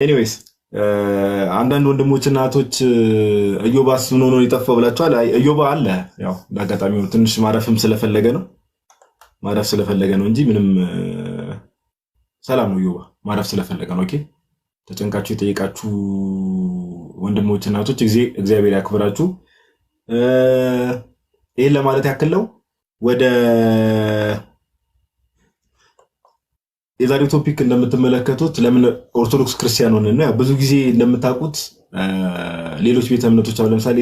ኤኒዌይስ አንዳንድ ወንድሞችና እህቶች እዮባስ ምን ሆኖ የጠፋው ብላችኋል። አይ እዮባ አለ። ያው በአጋጣሚው ትንሽ ማረፍም ስለፈለገ ነው እንጂ ምንም ሰላም ነው። እዮባ ማረፍ ስለፈለገ ነው። ኦኬ ተጨንቃችሁ የጠየቃችሁ ወንድሞችና እህቶች እግዚአብሔር ያክብራችሁ። ይሄን ለማለት ያክል ነው። ወደ የዛሬው ቶፒክ እንደምትመለከቱት ለምን ኦርቶዶክስ ክርስቲያን ሆነና ብዙ ጊዜ እንደምታውቁት ሌሎች ቤተ እምነቶች አሁን ለምሳሌ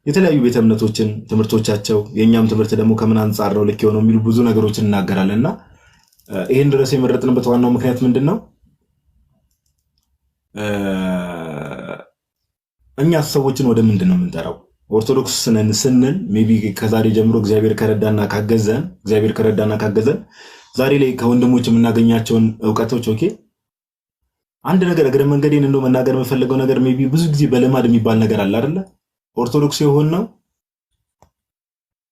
የተለያዩ ቤተ እምነቶችን ትምህርቶቻቸው የኛም ትምህርት ደግሞ ከምን አንፃር ነው ልክ የሆነው የሚሉ ብዙ ነገሮችን እናገራለንና ይሄን ድረስ የመረጥንበት ዋናው ምክንያት ምንድነው? እኛ ሰዎችን ወደ ምንድነው የምንጠራው? ኦርቶዶክስ ነን ስንል ሜቢ ከዛሬ ጀምሮ እግዚአብሔር ከረዳና ካገዘን ዛሬ ላይ ከወንድሞች የምናገኛቸውን ዕውቀቶች ኦኬ አንድ ነገር እግረ መንገዴን እንደው መናገር የምፈልገው ነገር ሜቢ ብዙ ጊዜ በልማድ የሚባል ነገር አለ አይደለ? ኦርቶዶክስ የሆን ነው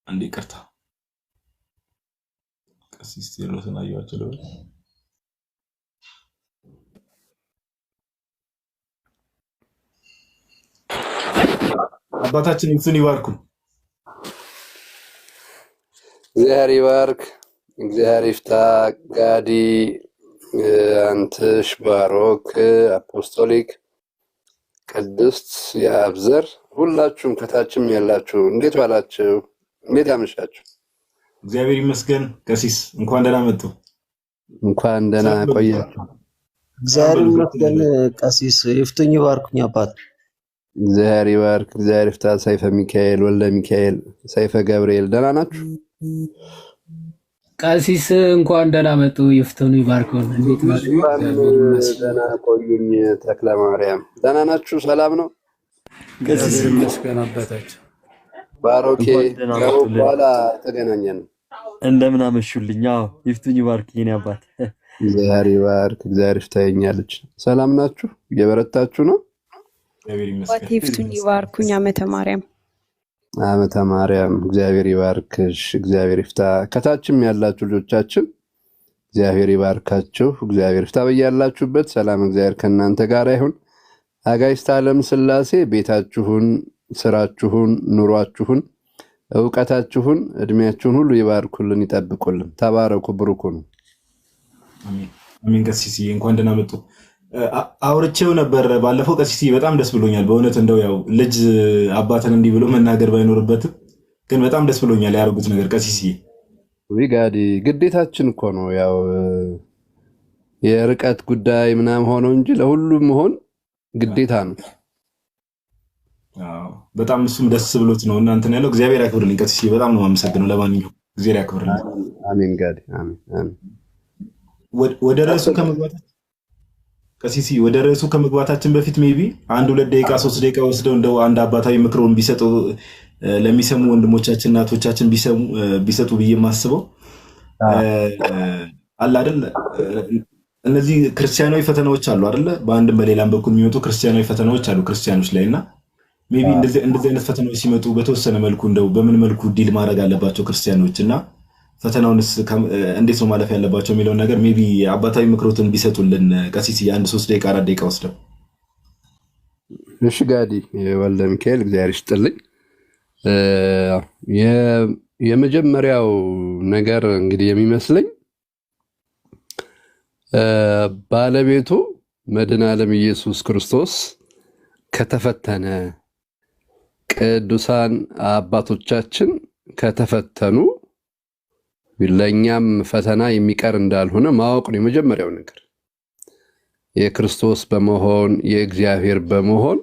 አንዴ ይቅርታ ቀሲስ ቴዎድሮስን አየኋቸው ነው። አባታችን ይፍቱን ይባርኩ። እግዚአብሔር ይባርክ። እግዚአብሔር ይፍታ። ጋዲ አንትሽ ባሮክ አፖስቶሊክ ቅድስት የአብዘር ሁላችሁም ከታችም ያላችሁ እንዴት ዋላችሁ? እንዴት አመሻችሁ? እግዚአብሔር ይመስገን። ቀሲስ እንኳን ደህና መጡ። እንኳን ደህና ቆያችሁ። እግዚአብሔር ይመስገን። ቀሲስ ይፍቱኝ ይባርኩኝ አባት። እግዚአብሔር ይባርክ። እግዚአብሔር ይፍታ። ሰይፈ ሚካኤል ወልደ ሚካኤል ሰይፈ ገብርኤል ደህና ናችሁ? ቀሲስ እንኳን ደህና መጡ። ይፍቱን ይባርኩን። እንዴት ናችሁ? ደህና ቆዩኝ። ተክለ ማርያም ደህና ናችሁ? ሰላም ነው? ቀሲስ ይመስገን አባታችን። ባሮኬ በኋላ ተገናኘን። እንደምን አመሹልኝ? አዎ ይፍቱኝ ይባርክ የኔ አባት። እግዚአብሔር ይባርክ። እግዚአብሔር ይፍታኛለች። ሰላም ናችሁ? እየበረታችሁ ነው? እግዚአብሔር ይመስገን። ይፍቱኝ ይባርኩኝ። ዓመተ ማርያም እግዚአብሔር ይባርክሽ። እግዚአብሔር ይፍታ። ከታችም ያላችሁ ልጆቻችን እግዚአብሔር ይባርካችሁ። እግዚአብሔር ይፍታ። በያላችሁበት ሰላም እግዚአብሔር ከእናንተ ጋር ይሁን። አጋዕዝተ ዓለም ሥላሴ ቤታችሁን፣ ስራችሁን፣ ኑሯችሁን፣ ዕውቀታችሁን፣ እድሜያችሁን ሁሉ ይባርኩልን፣ ይጠብቁልን። ተባረኩ፣ ብሩክ ሁኑ። አሜን አሜን። ቀሲስ እንኳን ደህና መጡ። አውርቼው ነበር ባለፈው። ቀሲስ በጣም ደስ ብሎኛል በእውነት እንደው ያው ልጅ አባትን እንዲህ ብሎ መናገር ባይኖርበትም ግን በጣም ደስ ብሎኛል ያደረጉት ነገር። ቀሲስ ዊጋዲ ግዴታችን እኮ ነው ያው የርቀት ጉዳይ ምናምን ሆኖ እንጂ ለሁሉም መሆን ግዴታ ነው። በጣም እሱም ደስ ብሎት ነው እናንተን ያለው። እግዚአብሔር ያክብርልኝ ቀሲስ፣ በጣም ነው የማመሰግነው። ለማንኛውም እግዚአብሔር ያክብርልኝ። አሜን ጋዲ አሜን አሜን። ወደ ርዕሱ ከመግባታችን ቀሲስ ወደ ርዕሱ ከመግባታችን በፊት ሜቢ 1-2 ደቂቃ 3 ደቂቃ ወስደው እንደው አንድ አባታዊ ምክሮን ቢሰጡ ለሚሰሙ ወንድሞቻችን እናቶቻችን ቢሰጡ ብዬ የማስበው አለ አይደል? እነዚህ ክርስቲያናዊ ፈተናዎች አሉ አይደል? በአንድም በሌላም በኩል የሚመጡ ክርስቲያናዊ ፈተናዎች አሉ ክርስቲያኖች ላይ እና ሜቢ እንደዚህ አይነት ፈተናዎች ሲመጡ በተወሰነ መልኩ እንደው በምን መልኩ ዲል ማድረግ አለባቸው ክርስቲያኖች እና ፈተናውንስ እንዴት ነው ማለፍ ያለባቸው የሚለውን ነገር ሜቢ አባታዊ ምክሮትን ቢሰጡልን ቀሲስ 1-3 ደቂቃ 4 ደቂቃ ወስደው። እሺ ጋዲ ወልደ ሚካኤል እግዚአብሔር ይስጥልኝ። የመጀመሪያው ነገር እንግዲህ የሚመስለኝ ባለቤቱ መድኃኔ ዓለም ኢየሱስ ክርስቶስ ከተፈተነ ቅዱሳን አባቶቻችን ከተፈተኑ ለኛም ፈተና የሚቀር እንዳልሆነ ማወቅ ነው የመጀመሪያው ነገር። የክርስቶስ በመሆን የእግዚአብሔር በመሆን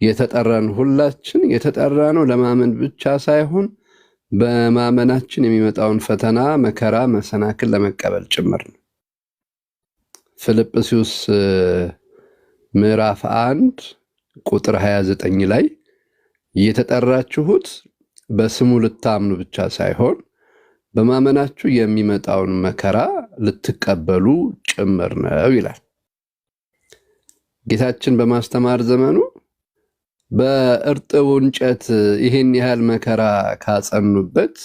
የተጠራን ሁላችን የተጠራነው ለማመን ብቻ ሳይሆን በማመናችን የሚመጣውን ፈተና፣ መከራ፣ መሰናክል ለመቀበል ጭምር ነው። ፊልጵስዩስ ምዕራፍ 1 ቁጥር 29 ላይ የተጠራችሁት በስሙ ልታምኑ ብቻ ሳይሆን በማመናችሁ የሚመጣውን መከራ ልትቀበሉ ጭምር ነው ይላል። ጌታችን በማስተማር ዘመኑ በእርጥቡ እንጨት ይሄን ያህል መከራ ካጸኑበት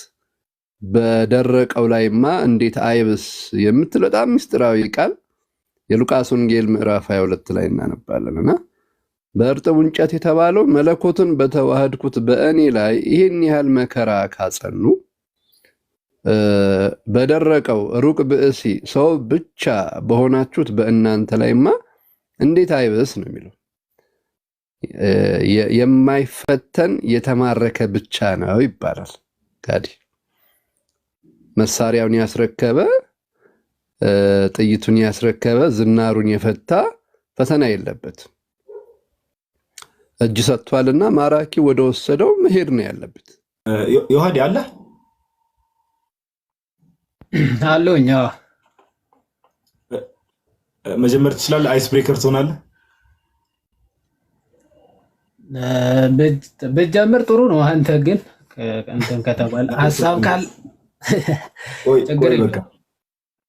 በደረቀው ላይማ እንዴት አይብስ የምትል በጣም ምስጢራዊ ቃል የሉቃስ ወንጌል ምዕራፍ 22 ላይ እናነባለንና በእርጥብ እንጨት የተባለው መለኮትን በተዋህድኩት በእኔ ላይ ይህን ያህል መከራ ካጸኑ በደረቀው ሩቅ ብእሲ ሰው ብቻ በሆናችሁት በእናንተ ላይማ እንዴት አይብስ ነው የሚለው። የማይፈተን የተማረከ ብቻ ነው ይባላል። ጋዲ መሳሪያውን ያስረከበ ጥይቱን ያስረከበ ዝናሩን የፈታ ፈተና የለበት። እጅ ሰጥቷልና ማራኪ ወደ ወሰደው መሄድ ነው ያለበት። ዮሐድ አለ አለውኛ መጀመር ትችላለህ። አይስ ብሬከር ትሆናለህ። በጀመር ጥሩ ነው። አንተ ግን እንትን ከተባለ ሐሳብ ካል ችግር የለም።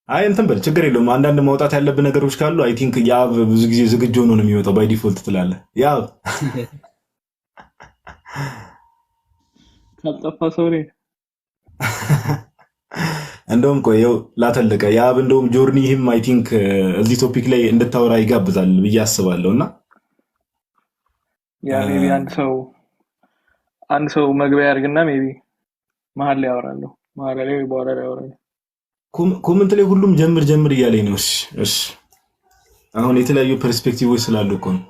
አይ እንትን በል ችግር የለውም። አንዳንድ ማውጣት ያለብን ነገሮች ካሉ አይ ቲንክ ያብ ብዙ ጊዜ ዝግጁ ሆኖ ነው የሚወጣው። ባይ ዲፎልት ትላለህ። ያብ ካልጠፋ ሰው ነኝ። እንደውም ቆየው ላተለቀ ያብ እንደውም ጆርኒ ይህም አይ ቲንክ እዚህ ቶፒክ ላይ እንድታወራ ይጋብዛል ብዬ አስባለሁና ያ ሜቢ አንድ ሰው መግቢያ ያርግና ሜቢ መሀል ላይ ያወራለሁ። መሀል ላይ በኋላ ላይ ያወራለሁ። ኮሜንት ላይ ሁሉም ጀምር እያለኝ ነው። እሺ አሁን የተለያዩ ፐርስፔክቲቮች ስላሉ እኮ ነው።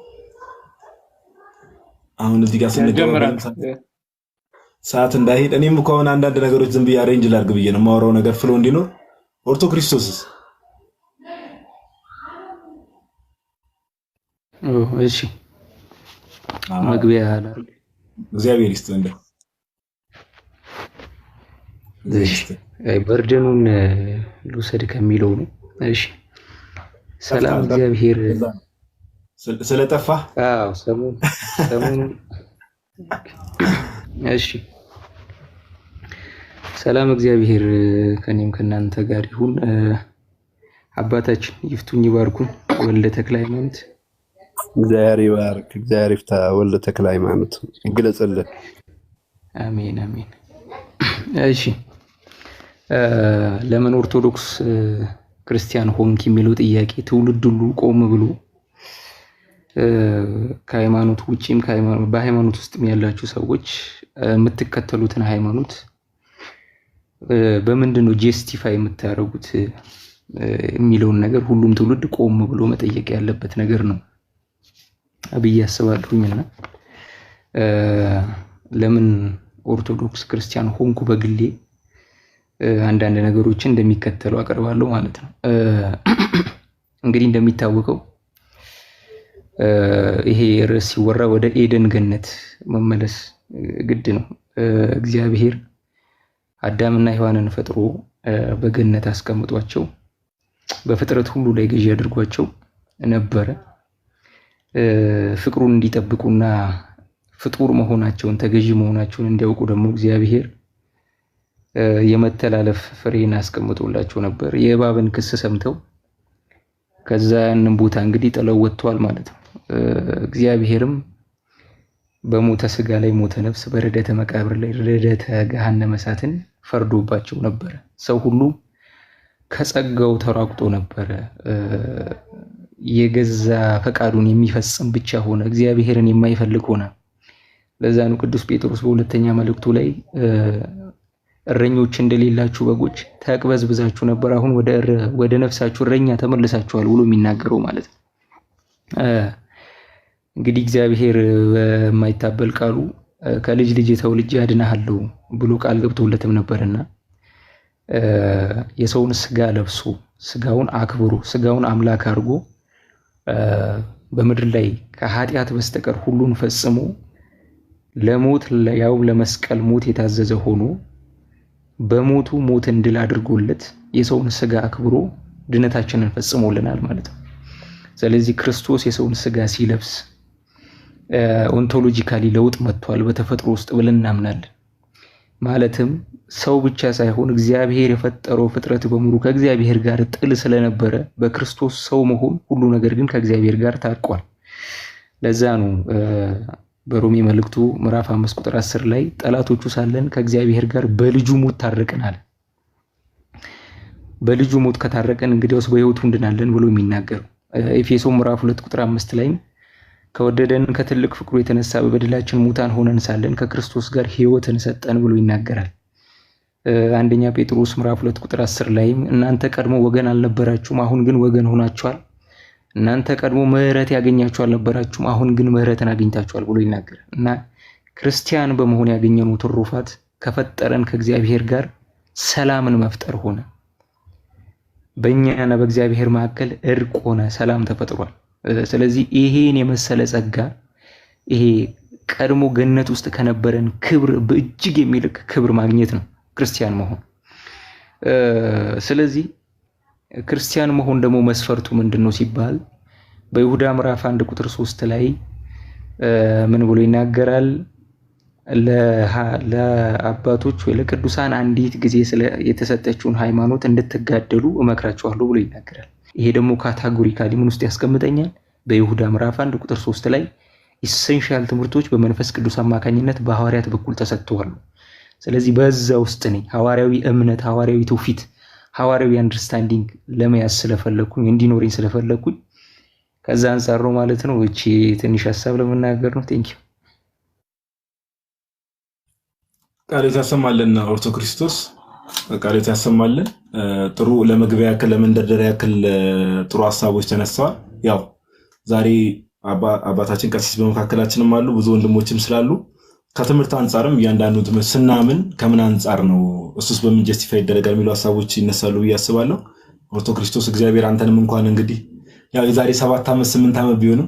አሁን እዚህ ጋር ስንጀምር ሰዓት እንዳይሄድ እኔም እኮ አሁን አንዳንድ ነገሮች ዝም ብዬ አሬንጅ ላድርግ ብዬ ነው የማወራው ነገር ፍሎ እንዲኖር። ኦርቶ ክርስቶስስ እሺ መግቢያ አላርግ እግዚአብሔር ይስጥ እንደ በርደኑን ልውሰድ ከሚለው ነው። እሺ ሰላም እግዚአብሔር ስለጠፋ ሰሞኑን እሺ ሰላም እግዚአብሔር ከኔም ከናንተ ጋር ይሁን። አባታችን ይፍቱኝ ይባርኩን ወልደ ተክለ ሃይማኖት እግዚአብሔር ይባርክ። እግዚአብሔር ይፍታ ወልደ ተክለ ሃይማኖት ይግለጽልን። አሜን አሜን። እሺ ለምን ኦርቶዶክስ ክርስቲያን ሆንክ የሚለው ጥያቄ ትውልድ ሁሉ ቆም ብሎ ከሃይማኖት ውጪም በሃይማኖት ውስጥም ያላችሁ ሰዎች የምትከተሉትን ሃይማኖት በምንድነው ጀስቲፋይ የምታደርጉት የሚለውን ነገር ሁሉም ትውልድ ቆም ብሎ መጠየቅ ያለበት ነገር ነው ብዬ አስባለሁኝና ለምን ኦርቶዶክስ ክርስቲያን ሆንኩ በግሌ አንዳንድ ነገሮችን እንደሚከተለው አቀርባለሁ ማለት ነው። እንግዲህ እንደሚታወቀው ይሄ ርዕስ ሲወራ ወደ ኤደን ገነት መመለስ ግድ ነው። እግዚአብሔር አዳምና ሔዋንን ፈጥሮ በገነት አስቀምጧቸው በፍጥረት ሁሉ ላይ ገዢ አድርጓቸው ነበረ። ፍቅሩን እንዲጠብቁና ፍጡር መሆናቸውን ተገዢ መሆናቸውን እንዲያውቁ ደግሞ እግዚአብሔር የመተላለፍ ፍሬን አስቀምጦላቸው ነበር። የእባብን ክስ ሰምተው ከዛ ያንን ቦታ እንግዲህ ጥለው ወጥተዋል ማለት ነው። እግዚአብሔርም በሞተ ስጋ ላይ ሞተ ነፍስ፣ በርደተ መቃብር ላይ ርደተ ገሃነመ እሳትን ፈርዶባቸው ነበር። ሰው ሁሉ ከጸጋው ተራቁቶ ነበር። የገዛ ፈቃዱን የሚፈጽም ብቻ ሆነ፣ እግዚአብሔርን የማይፈልግ ሆነ። ለዛ ነው ቅዱስ ጴጥሮስ በሁለተኛ መልእክቱ ላይ እረኞች እንደሌላችሁ በጎች ተቅበዝብዛችሁ ነበር፣ አሁን ወደ ነፍሳችሁ እረኛ ተመልሳችኋል ብሎ የሚናገረው ማለት ነው። እንግዲህ እግዚአብሔር በማይታበል ቃሉ ከልጅ ልጅ ተወልጄ አድናለሁ ብሎ ቃል ገብቶለትም ነበርና የሰውን ስጋ ለብሶ ስጋውን አክብሮ ስጋውን አምላክ አድርጎ በምድር ላይ ከኃጢአት በስተቀር ሁሉን ፈጽሞ ለሞት ያው ለመስቀል ሞት የታዘዘ ሆኖ በሞቱ ሞትን ድል አድርጎለት የሰውን ስጋ አክብሮ ድነታችንን ፈጽሞልናል ማለት ነው። ስለዚህ ክርስቶስ የሰውን ስጋ ሲለብስ ኦንቶሎጂካሊ ለውጥ መጥቷል በተፈጥሮ ውስጥ ብለን እናምናለን። ማለትም ሰው ብቻ ሳይሆን እግዚአብሔር የፈጠረው ፍጥረት በሙሉ ከእግዚአብሔር ጋር ጥል ስለነበረ በክርስቶስ ሰው መሆን ሁሉ ነገር ግን ከእግዚአብሔር ጋር ታርቋል። ለዛ ነው በሮሜ መልእክቱ ምዕራፍ 5 ቁጥር 10 ላይ ጠላቶቹ ሳለን ከእግዚአብሔር ጋር በልጁ ሞት ታረቀናል። በልጁ ሞት ከታረቀን እንግዲያውስ በሕይወቱ እንድናለን ብሎ የሚናገረው። ኤፌሶን ምዕራፍ 2 ቁጥር 5 ላይ ከወደደን ከትልቅ ፍቅሩ የተነሳ በበደላችን ሙታን ሆነን ሳለን ከክርስቶስ ጋር ሕይወትን ሰጠን ብሎ ይናገራል። አንደኛ ጴጥሮስ ምዕራፍ 2 ቁጥር 10 ላይ እናንተ ቀድሞ ወገን አልነበራችሁም አሁን ግን ወገን ሆናችኋል፣ እናንተ ቀድሞ ምህረት ያገኛችሁ አልነበራችሁም አሁን ግን ምህረትን አግኝታችኋል ብሎ ይናገራል። እና ክርስቲያን በመሆን ያገኘነው ትሩፋት ከፈጠረን ከእግዚአብሔር ጋር ሰላምን መፍጠር ሆነ። በእኛና በእግዚአብሔር መካከል እርቅ ሆነ፣ ሰላም ተፈጥሯል። ስለዚህ ይሄን የመሰለ ጸጋ ይሄ ቀድሞ ገነት ውስጥ ከነበረን ክብር በእጅግ የሚልቅ ክብር ማግኘት ነው ክርስቲያን መሆን። ስለዚህ ክርስቲያን መሆን ደግሞ መስፈርቱ ምንድነው ሲባል በይሁዳ ምዕራፍ 1 ቁጥር 3 ላይ ምን ብሎ ይናገራል? ለአባቶች ወይ ለቅዱሳን አንዲት ጊዜ የተሰጠችውን ሃይማኖት እንድትጋደሉ እመክራችኋለሁ ብሎ ይናገራል። ይሄ ደግሞ ካታጎሪካሊ ምን ውስጥ ያስቀምጠኛል? በይሁዳ ምዕራፍ 1 ቁጥር 3 ላይ ኢሴንሻል ትምህርቶች በመንፈስ ቅዱስ አማካኝነት በሐዋርያት በኩል ተሰጥተዋል። ስለዚህ በዛ ውስጥ ነኝ ሐዋርያዊ እምነት፣ ሐዋርያዊ ትውፊት፣ ሐዋርያዊ አንደርስታንዲንግ ለመያዝ ስለፈለኩኝ እንዲኖረኝ ስለፈለኩኝ ከዛ አንፃር ነው ማለት ነው። እቺ ትንሽ ሐሳብ ለመናገር ነው። ቴንክ ዩ። ቃሌት ያሰማልን ኦርቶ ክርስቶስ ቃሌት ያሰማልን። ጥሩ ለመግቢያ ያክል ለመንደርደሪያ ያክል ጥሩ ሐሳቦች ተነስተዋል። ያው ዛሬ አባታችን ቀሲስ በመካከላችንም አሉ፣ ብዙ ወንድሞችም ስላሉ ከትምህርት አንፃርም እያንዳንዱ ትምህርት ስናምን ከምን አንፃር ነው እሱስ በምን ጀስቲፋይ ይደረጋል የሚሉ ሐሳቦች ይነሳሉ ብዬ አስባለሁ። ኦርቶ ክርስቶስ እግዚአብሔር አንተንም እንኳን እንግዲህ ያው የዛሬ 7 ዓመት 8 ዓመት ቢሆንም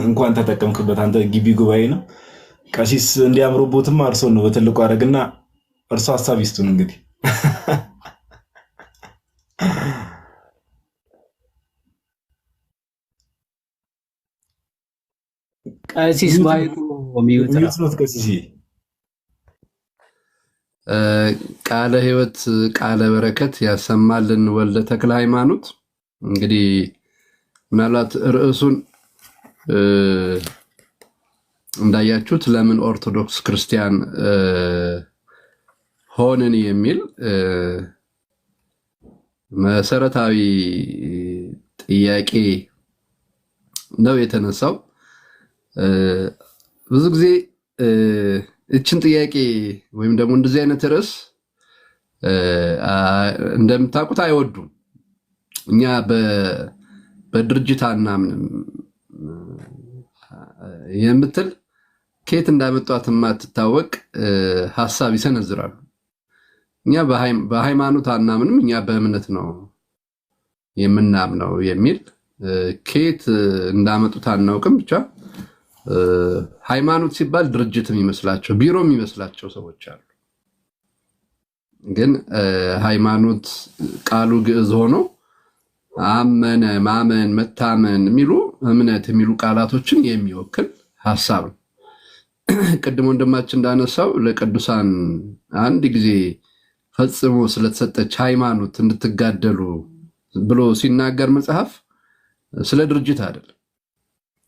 እንኳን ተጠቀምክበት። አንተ ግቢ ጉባኤ ነው ቀሲስ እንዲያምሩቦትም አርሶን ነው በትልቁ አረግና እርሱ ሐሳብ ይስጡን እንግዲህ ቀሲስ ማይኩ ሚዩት ነው። ቀሲስ ቃለ ሕይወት ቃለ በረከት ያሰማልን ወልደ ተክለ ሃይማኖት። እንግዲህ ምናልባት ርዕሱን እንዳያችሁት ለምን ኦርቶዶክስ ክርስቲያን ሆንን የሚል መሰረታዊ ጥያቄ ነው የተነሳው። ብዙ ጊዜ እችን ጥያቄ ወይም ደግሞ እንደዚህ አይነት ርዕስ እንደምታውቁት አይወዱም። እኛ በድርጅት አናምንም የምትል ከየት እንዳመጣት የማትታወቅ ሐሳብ ይሰነዝራሉ። እኛ በሃይማኖት አናምንም፣ እኛ በእምነት ነው የምናምነው የሚል ከየት እንዳመጡት አናውቅም። ብቻ ሃይማኖት ሲባል ድርጅትም ይመስላቸው ቢሮም ይመስላቸው ሰዎች አሉ። ግን ሃይማኖት ቃሉ ግዕዝ ሆኖ አመነ፣ ማመን፣ መታመን የሚሉ እምነት የሚሉ ቃላቶችን የሚወክል ሐሳብ ነው። ቅድም ወንድማችን እንዳነሳው ለቅዱሳን አንድ ጊዜ ፈጽሞ ስለተሰጠች ሃይማኖት እንድትጋደሉ ብሎ ሲናገር መጽሐፍ ስለ ድርጅት አይደለም፣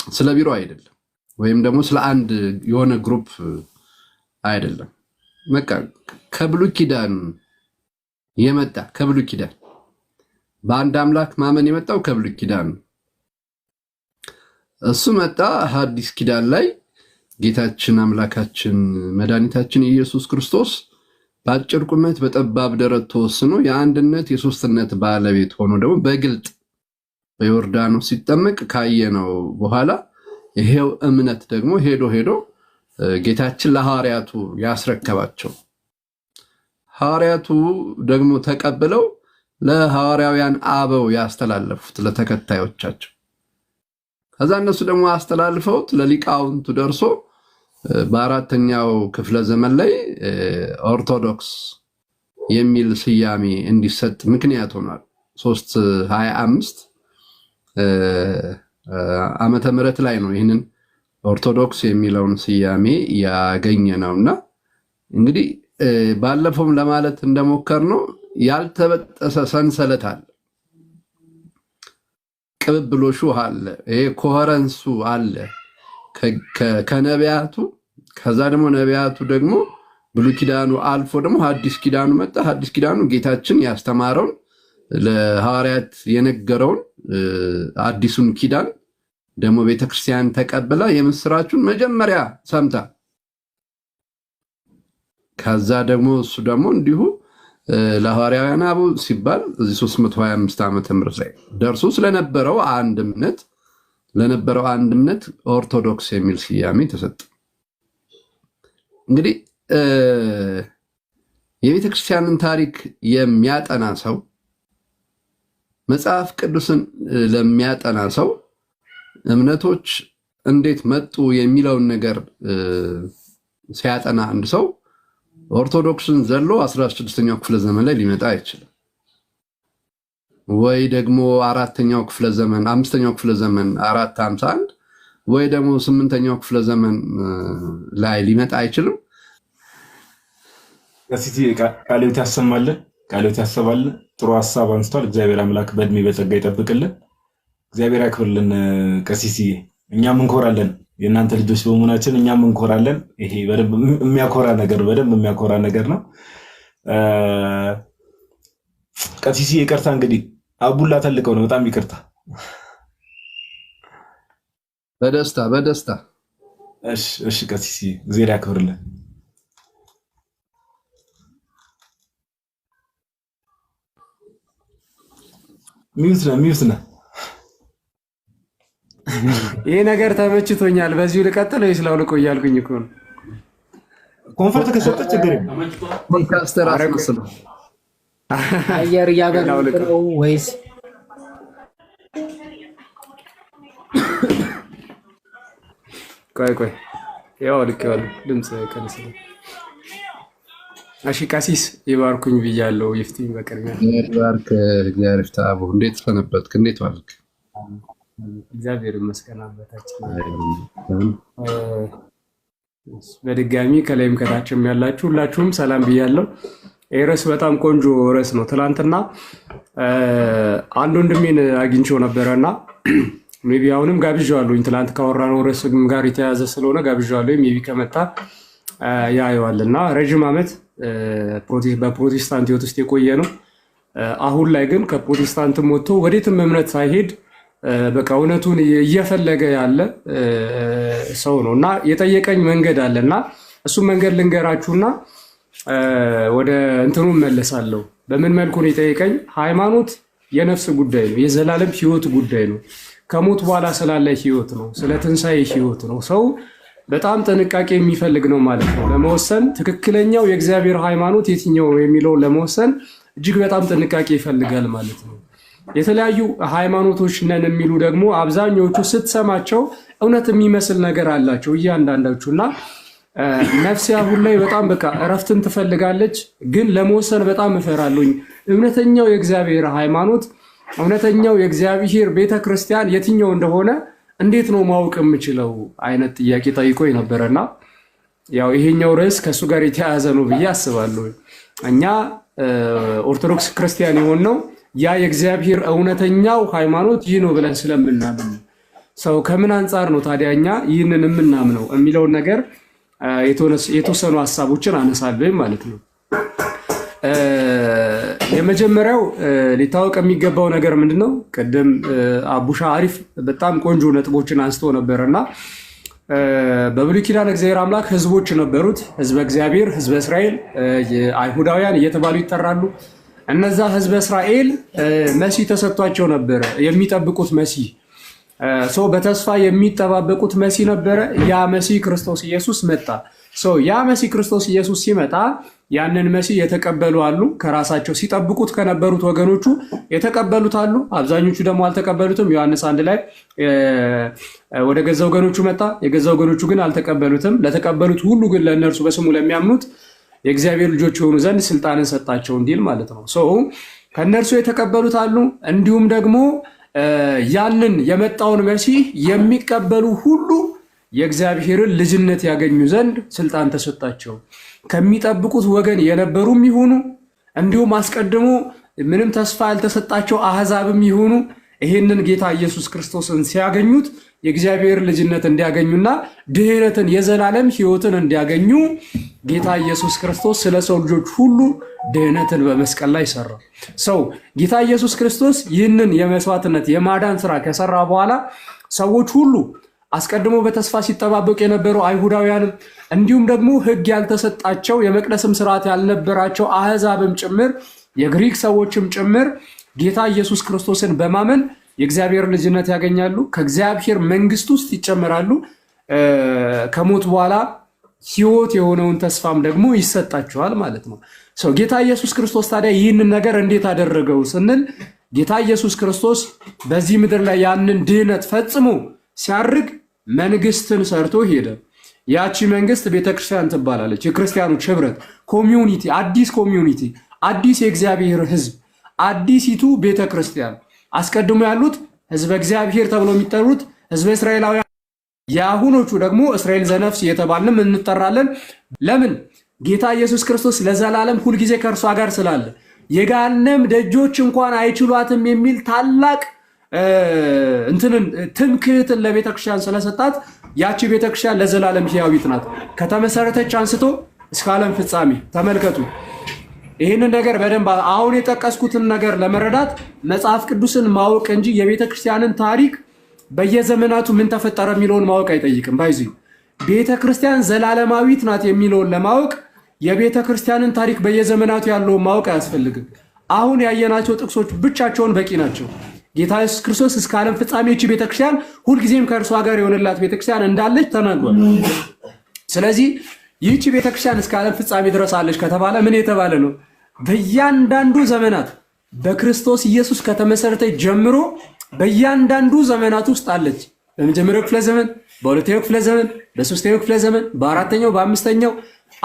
ስለ ቢሮ አይደለም፣ ወይም ደግሞ ስለ አንድ የሆነ ግሩፕ አይደለም። በቃ ከብሉይ ኪዳን የመጣ ከብሉይ ኪዳን በአንድ አምላክ ማመን የመጣው ከብሉይ ኪዳን እሱ መጣ። ሐዲስ ኪዳን ላይ ጌታችን አምላካችን መድኃኒታችን ኢየሱስ ክርስቶስ በአጭር ቁመት በጠባብ ደረት ተወስኖ የአንድነት የሶስትነት ባለቤት ሆኖ ደግሞ በግልጥ በዮርዳኖስ ሲጠመቅ ካየነው በኋላ ይሄው እምነት ደግሞ ሄዶ ጌታችን ለሐዋርያቱ ያስረከባቸው፣ ሐዋርያቱ ደግሞ ተቀብለው ለሐዋርያውያን አበው ያስተላለፉት ለተከታዮቻቸው። ከዛ እነሱ ደግሞ አስተላልፈውት ለሊቃውንቱ ደርሶ በአራተኛው ክፍለ ዘመን ላይ ኦርቶዶክስ የሚል ስያሜ እንዲሰጥ ምክንያት ሆኗል። 325 ዓመተ ምህረት ላይ ነው ይህንን ኦርቶዶክስ የሚለውን ስያሜ ያገኘ ነውና እንግዲህ ባለፈውም ለማለት እንደሞከርነው ያልተበጠሰ ሰንሰለት አለ፣ ቅብብሎሹ አለ፣ ይሄ ኮሄረንሱ አለ ከነቢያቱ። ከዛ ደግሞ ነቢያቱ ደግሞ ብሉይ ኪዳኑ አልፎ ደግሞ ሐዲስ ኪዳኑ መጣ። ሐዲስ ኪዳኑ ጌታችን ያስተማረውን ለሐዋርያት የነገረውን አዲሱን ኪዳን ደግሞ ቤተክርስቲያን ተቀብላ የምስራቹን መጀመሪያ ሰምታ ከዛ ደግሞ እሱ ደግሞ እንዲሁ ለሐዋርያውያን አበው ሲባል እዚህ 325 ዓመተ ምህረት ላይ ደርሶ ስለነበረው አንድ እምነት ኦርቶዶክስ የሚል ስያሜ ተሰጠ። እንግዲህ የቤተክርስቲያንን ታሪክ የሚያጠና ሰው መጽሐፍ ቅዱስን ለሚያጠና ሰው እምነቶች እንዴት መጡ የሚለውን ነገር ሲያጠና አንድ ሰው ኦርቶዶክስን ዘሎ 16ኛው ክፍለ ዘመን ላይ ሊመጣ አይችልም። ወይ ደግሞ 4ኛው ክፍለ ዘመን 5ኛው ክፍለ ዘመን 451 ወይ ደግሞ 8ኛው ክፍለ ዘመን ላይ ሊመጣ አይችልም። ቀሲስ ቃልዮት ያሰማልን፣ ቃልዮት ያሰባልን። ጥሩ ሐሳብ አንስቷል። እግዚአብሔር አምላክ በእድሜ በጸጋ ይጠብቅልን፣ እግዚአብሔር ያክብርልን። ቀሲስ እኛም እንኮራለን የእናንተ ልጆች በመሆናችን እኛም እንኮራለን። ይሄ በደንብ የሚያኮራ ነገር ነው። ቀሲስ ይቅርታ እንግዲህ አቡላ ተልቀው ነው። በጣም ይቅርታ። በደስታ እሺ ቀሲስ እግዚአብሔር ያክብርልን። ሚውት ነው። ይሄ ነገር ተመችቶኛል። በዚሁ ልቀጥል ወይስ ላውልቆ እያልኩኝ እኮ ነው። ኮንፈርት ከሰጠ ችግር የለም። ፖድካስተር አስመስሎ አየር እያበላው ወይስ ቆይ ያው ልከዋል። ድምጽ ቀንስ። እሺ ቀሲስ ይባርኩኝ ብያለሁ። ይፍትኝ በቅድሚያ ይባርክ። እግዚአብሔር ይፍታ። አቡ እንዴት ሰነበትክ? እንዴት ዋልክ? እግዚአብሔር ይመስገን አባታችን። በድጋሚ ከላይም ከታችም ያላችሁ ሁላችሁም ሰላም ብያለሁ። ይህ ርዕስ በጣም ቆንጆ ርዕስ ነው። ትናንትና አንድ ወንድሜን አግኝቼው ነበረና ሜቢ አሁንም ጋብዣዋለሁኝ። ትናንት ካወራነው ርዕስ ጋር የተያዘ ስለሆነ ጋብዣዋለሁኝ። ሜቢ ከመጣ ያየዋልና ረጅም ዓመት በፕሮቴስታንት ሕይወት ውስጥ የቆየ ነው። አሁን ላይ ግን ከፕሮቴስታንትም ወጥቶ ወዴትም እምነት ሳይሄድ በቃ እውነቱን እየፈለገ ያለ ሰው ነው እና የጠየቀኝ መንገድ አለና እሱም መንገድ ልንገራችሁና ወደ እንትኑ መለሳለሁ። በምን መልኩ ነው የጠየቀኝ? ሃይማኖት የነፍስ ጉዳይ ነው፣ የዘላለም ህይወት ጉዳይ ነው፣ ከሞት በኋላ ስላለ ህይወት ነው፣ ስለ ትንሣኤ ህይወት ነው። ሰው በጣም ጥንቃቄ የሚፈልግ ነው ማለት ነው። ለመወሰን ትክክለኛው የእግዚአብሔር ሃይማኖት የትኛው የሚለውን ለመወሰን እጅግ በጣም ጥንቃቄ ይፈልጋል ማለት ነው። የተለያዩ ሃይማኖቶች ነን የሚሉ ደግሞ አብዛኞቹ ስትሰማቸው እውነት የሚመስል ነገር አላቸው እያንዳንዳችሁና ነፍሴ አሁን ላይ በጣም በቃ እረፍትን ትፈልጋለች፣ ግን ለመወሰን በጣም እፈራለሁኝ። እውነተኛው የእግዚአብሔር ሃይማኖት እውነተኛው የእግዚአብሔር ቤተክርስቲያን የትኛው እንደሆነ እንዴት ነው ማወቅ የምችለው አይነት ጥያቄ ጠይቆኝ ነበረና ያው ይሄኛው ርዕስ ከሱ ጋር የተያያዘ ነው ብዬ አስባለሁ። እኛ ኦርቶዶክስ ክርስቲያን የሆነው ያ የእግዚአብሔር እውነተኛው ሃይማኖት ይህ ነው ብለን ስለምናምን ሰው ከምን አንጻር ነው ታዲያ እኛ ይህንን የምናምነው የሚለውን ነገር የተወሰኑ ሀሳቦችን አነሳለሁ ማለት ነው። የመጀመሪያው ሊታወቅ የሚገባው ነገር ምንድነው? ቅድም አቡሻ አሪፍ በጣም ቆንጆ ነጥቦችን አንስቶ ነበርና በብሉይ ኪዳን እግዚአብሔር አምላክ ህዝቦች ነበሩት። ህዝበ እግዚአብሔር፣ ህዝበ እስራኤል፣ አይሁዳውያን እየተባሉ ይጠራሉ። እነዛ ህዝበ እስራኤል መሲህ ተሰጥቷቸው ነበረ፣ የሚጠብቁት መሲህ በተስፋ የሚጠባበቁት መሲህ ነበረ። ያ መሲህ ክርስቶስ ኢየሱስ መጣ። ያ መሲህ ክርስቶስ ኢየሱስ ሲመጣ ያንን መሲህ የተቀበሉ አሉ። ከራሳቸው ሲጠብቁት ከነበሩት ወገኖቹ የተቀበሉት አሉ። አብዛኞቹ ደግሞ አልተቀበሉትም። ዮሐንስ 1 ላይ ወደ ገዛ ወገኖቹ መጣ፣ የገዛ ወገኖቹ ግን አልተቀበሉትም። ለተቀበሉት ሁሉ ግን ለእነርሱ በስሙ ለሚያምኑት የእግዚአብሔር ልጆች የሆኑ ዘንድ ስልጣንን ሰጣቸው እንዲል ማለት ነው። ከእነርሱ የተቀበሉት አሉ። እንዲሁም ደግሞ ያንን የመጣውን መሲህ የሚቀበሉ ሁሉ የእግዚአብሔርን ልጅነት ያገኙ ዘንድ ስልጣን ተሰጣቸው። ከሚጠብቁት ወገን የነበሩም ይሁኑ እንዲሁም አስቀድሞ ምንም ተስፋ ያልተሰጣቸው አሕዛብም ይሁኑ ይህንን ጌታ ኢየሱስ ክርስቶስን ሲያገኙት የእግዚአብሔር ልጅነት እንዲያገኙና ድህነትን የዘላለም ሕይወትን እንዲያገኙ ጌታ ኢየሱስ ክርስቶስ ስለ ሰው ልጆች ሁሉ ድህነትን በመስቀል ላይ ሰራ። ሰው ጌታ ኢየሱስ ክርስቶስ ይህንን የመስዋዕትነት የማዳን ስራ ከሰራ በኋላ ሰዎች ሁሉ አስቀድሞ በተስፋ ሲጠባበቁ የነበሩ አይሁዳውያንም እንዲሁም ደግሞ ሕግ ያልተሰጣቸው የመቅደስም ስርዓት ያልነበራቸው አህዛብም ጭምር የግሪክ ሰዎችም ጭምር ጌታ ኢየሱስ ክርስቶስን በማመን የእግዚአብሔር ልጅነት ያገኛሉ፣ ከእግዚአብሔር መንግስት ውስጥ ይጨመራሉ። ከሞት በኋላ ሕይወት የሆነውን ተስፋም ደግሞ ይሰጣቸዋል ማለት ነው። ሰው ጌታ ኢየሱስ ክርስቶስ ታዲያ ይህንን ነገር እንዴት አደረገው ስንል ጌታ ኢየሱስ ክርስቶስ በዚህ ምድር ላይ ያንን ድህነት ፈጽሞ ሲያርግ መንግስትን ሰርቶ ሄደ። ያቺ መንግስት ቤተክርስቲያን ትባላለች። የክርስቲያኖች ህብረት ኮሚዩኒቲ፣ አዲስ ኮሚዩኒቲ፣ አዲስ የእግዚአብሔር ህዝብ፣ አዲሲቱ ቤተክርስቲያን። አስቀድሞ ያሉት ህዝበ እግዚአብሔር ተብሎ የሚጠሩት ህዝበ እስራኤላውያን፣ የአሁኖቹ ደግሞ እስራኤል ዘነፍስ እየተባልንም እንጠራለን። ለምን? ጌታ ኢየሱስ ክርስቶስ ለዘላለም ሁልጊዜ ከእርሷ ጋር ስላለ የገሃነም ደጆች እንኳን አይችሏትም የሚል ታላቅ ትምክህትን ለቤተክርስቲያን ስለሰጣት ያቺ ቤተክርስቲያን ለዘላለም ሕያዊት ናት። ከተመሰረተች አንስቶ እስከ ዓለም ፍጻሜ ተመልከቱ። ይህንን ነገር በደንብ አሁን የጠቀስኩትን ነገር ለመረዳት መጽሐፍ ቅዱስን ማወቅ እንጂ የቤተክርስቲያንን ታሪክ በየዘመናቱ ምን ተፈጠረ የሚለውን ማወቅ አይጠይቅም። ባይዚ ቤተክርስቲያን ዘላለማዊት ናት የሚለውን ለማወቅ የቤተክርስቲያንን ታሪክ በየዘመናቱ ያለውን ማወቅ አያስፈልግም። አሁን ያየናቸው ጥቅሶች ብቻቸውን በቂ ናቸው። ጌታ ኢየሱስ ክርስቶስ እስከ ዓለም ፍጻሜ ይህች ቤተክርስቲያን ሁልጊዜም ከእርሷ ጋር የሆነላት ቤተክርስቲያን እንዳለች ተናግሯል። ስለዚህ ይህች ቤተክርስቲያን እስከ ዓለም ፍጻሜ ድረስ አለች ከተባለ ምን የተባለ ነው? በእያንዳንዱ ዘመናት በክርስቶስ ኢየሱስ ከተመሰረተች ጀምሮ በእያንዳንዱ ዘመናት ውስጥ አለች። በመጀመሪያው ክፍለ ዘመን፣ በሁለተኛው ክፍለ ዘመን፣ በሶስተኛው ክፍለ ዘመን፣ በአራተኛው፣ በአምስተኛው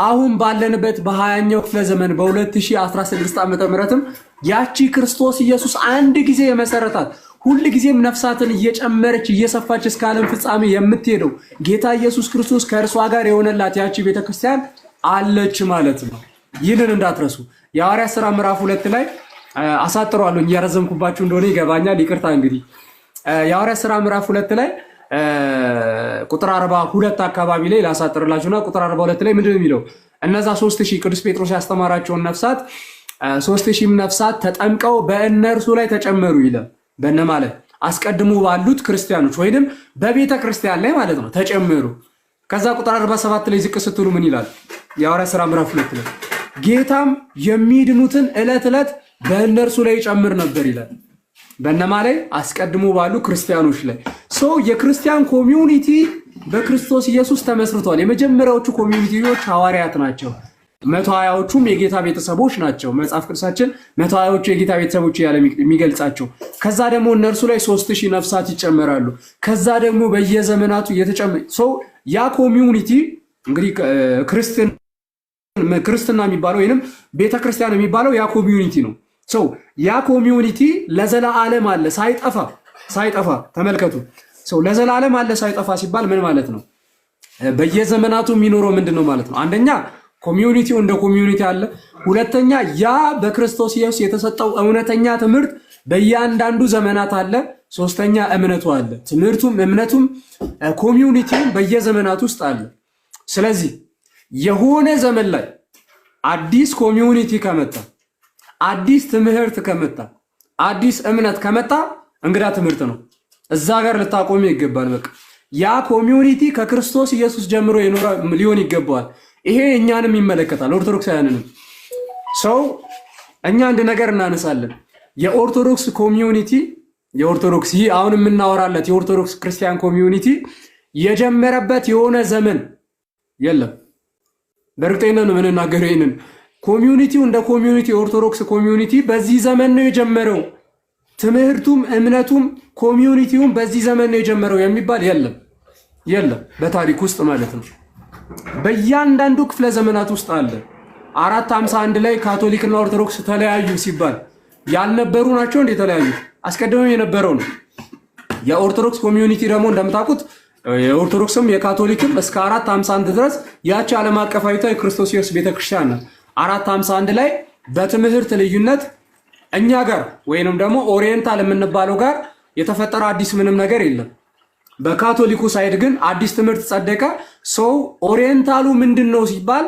አሁን ባለንበት በ20ኛው ክፍለ ዘመን በ2016 ዓ.ም ያቺ ክርስቶስ ኢየሱስ አንድ ጊዜ የመሰረታት ሁል ጊዜም ነፍሳትን እየጨመረች እየሰፋች እስከ ዓለም ፍጻሜ የምትሄደው ጌታ ኢየሱስ ክርስቶስ ከእርሷ ጋር የሆነላት ያቺ ቤተክርስቲያን አለች ማለት ነው። ይህንን እንዳትረሱ። የሐዋርያት ሥራ ምዕራፍ 2 ላይ አሳጥረዋለሁ፣ እያረዘምኩባችሁ እንደሆነ ይገባኛል፣ ይቅርታ። እንግዲህ የሐዋርያት ሥራ ምዕራፍ 2 ላይ ቁጥር 42 አካባቢ ላይ ላሳጥርላችሁና ቁጥር 42 ላይ ምንድን ነው የሚለው? እነዛ 3000 ቅዱስ ጴጥሮስ ያስተማራቸውን ነፍሳት 3000 ነፍሳት ተጠምቀው በእነርሱ ላይ ተጨመሩ ይላል። በእነማ ላይ? አስቀድሞ ባሉት ክርስቲያኖች ወይንም በቤተ ክርስቲያን ላይ ማለት ነው ተጨመሩ። ከዛ ቁጥር 47 ላይ ዝቅ ስትሉ ምን ይላል? የሐዋርያት ሥራ ምዕራፍ 2 ላይ ጌታም የሚድኑትን ዕለት ዕለት በእነርሱ ላይ ይጨምር ነበር ይላል። በእነማ ላይ? አስቀድሞ ባሉ ክርስቲያኖች ላይ። ሰው የክርስቲያን ኮሚዩኒቲ በክርስቶስ ኢየሱስ ተመስርቷል። የመጀመሪያዎቹ ኮሚዩኒቲዎች ሐዋርያት ናቸው። 120ዎቹም የጌታ ቤተሰቦች ናቸው። መጽሐፍ ቅዱሳችን 120ዎቹ የጌታ ቤተሰቦች ያለ የሚገልጻቸው። ከዛ ደግሞ እነርሱ ላይ 3000 ነፍሳት ይጨመራሉ። ከዛ ደግሞ በየዘመናቱ እየተጨመረ ሰው ያ ኮሚዩኒቲ እንግዲህ ክርስትና የሚባለው ወይንም ቤተክርስቲያን የሚባለው ያ ኮሚዩኒቲ ነው። ሰው ያ ኮሚዩኒቲ ለዘላለም አለ ሳይጠፋ። ተመልከቱ። ሰው ለዘላለም አለ ሳይጠፋ ሲባል ምን ማለት ነው? በየዘመናቱ የሚኖረው ምንድነው ማለት ነው? አንደኛ ኮሚዩኒቲው እንደ ኮሚዩኒቲ አለ። ሁለተኛ ያ በክርስቶስ ኢየሱስ የተሰጠው እውነተኛ ትምህርት በእያንዳንዱ ዘመናት አለ። ሶስተኛ እምነቱ አለ። ትምህርቱም እምነቱም ኮሚዩኒቲውም በየዘመናት ውስጥ አለ። ስለዚህ የሆነ ዘመን ላይ አዲስ ኮሚዩኒቲ ከመጣ፣ አዲስ ትምህርት ከመጣ፣ አዲስ እምነት ከመጣ እንግዳ ትምህርት ነው። እዛ ጋር ልታቆሚ ይገባል። በቃ ያ ኮሚዩኒቲ ከክርስቶስ ኢየሱስ ጀምሮ የኖረ ሊሆን ይገባዋል። ይሄ እኛንም ይመለከታል፣ ኦርቶዶክሳውያንንም። ሰው እኛ አንድ ነገር እናነሳለን። የኦርቶዶክስ ኮሚዩኒቲ የኦርቶዶክስ ይህ አሁን የምናወራለት የኦርቶዶክስ ክርስቲያን ኮሚዩኒቲ የጀመረበት የሆነ ዘመን የለም። በእርግጠኝነት ነው የምንናገረው ይሄንን። ኮሚዩኒቲው እንደ ኮሚዩኒቲ የኦርቶዶክስ ኮሚዩኒቲ በዚህ ዘመን ነው የጀመረው፣ ትምህርቱም እምነቱም ኮሚዩኒቲውም በዚህ ዘመን ነው የጀመረው የሚባል የለም በታሪክ ውስጥ ማለት ነው። በእያንዳንዱ ክፍለ ዘመናት ውስጥ አለ። 451 ላይ ካቶሊክና ኦርቶዶክስ ተለያዩ ሲባል ያልነበሩ ናቸው እንደ ተለያዩ አስቀድሞ የነበረው ነው። የኦርቶዶክስ ኮሚዩኒቲ ደግሞ እንደምታውቁት የኦርቶዶክስም የካቶሊክም እስከ 451 ድረስ ያቺ ዓለም አቀፋዊቷ የክርስቶስ ኢየሱስ ቤተክርስቲያን ነው። 451 ላይ በትምህርት ልዩነት እኛ ጋር ወይንም ደግሞ ኦሪየንታል የምንባለው ጋር የተፈጠረ አዲስ ምንም ነገር የለም። በካቶሊኩ ሳይድ ግን አዲስ ትምህርት ጸደቀ። ሰው ኦሪየንታሉ ምንድነው ሲባል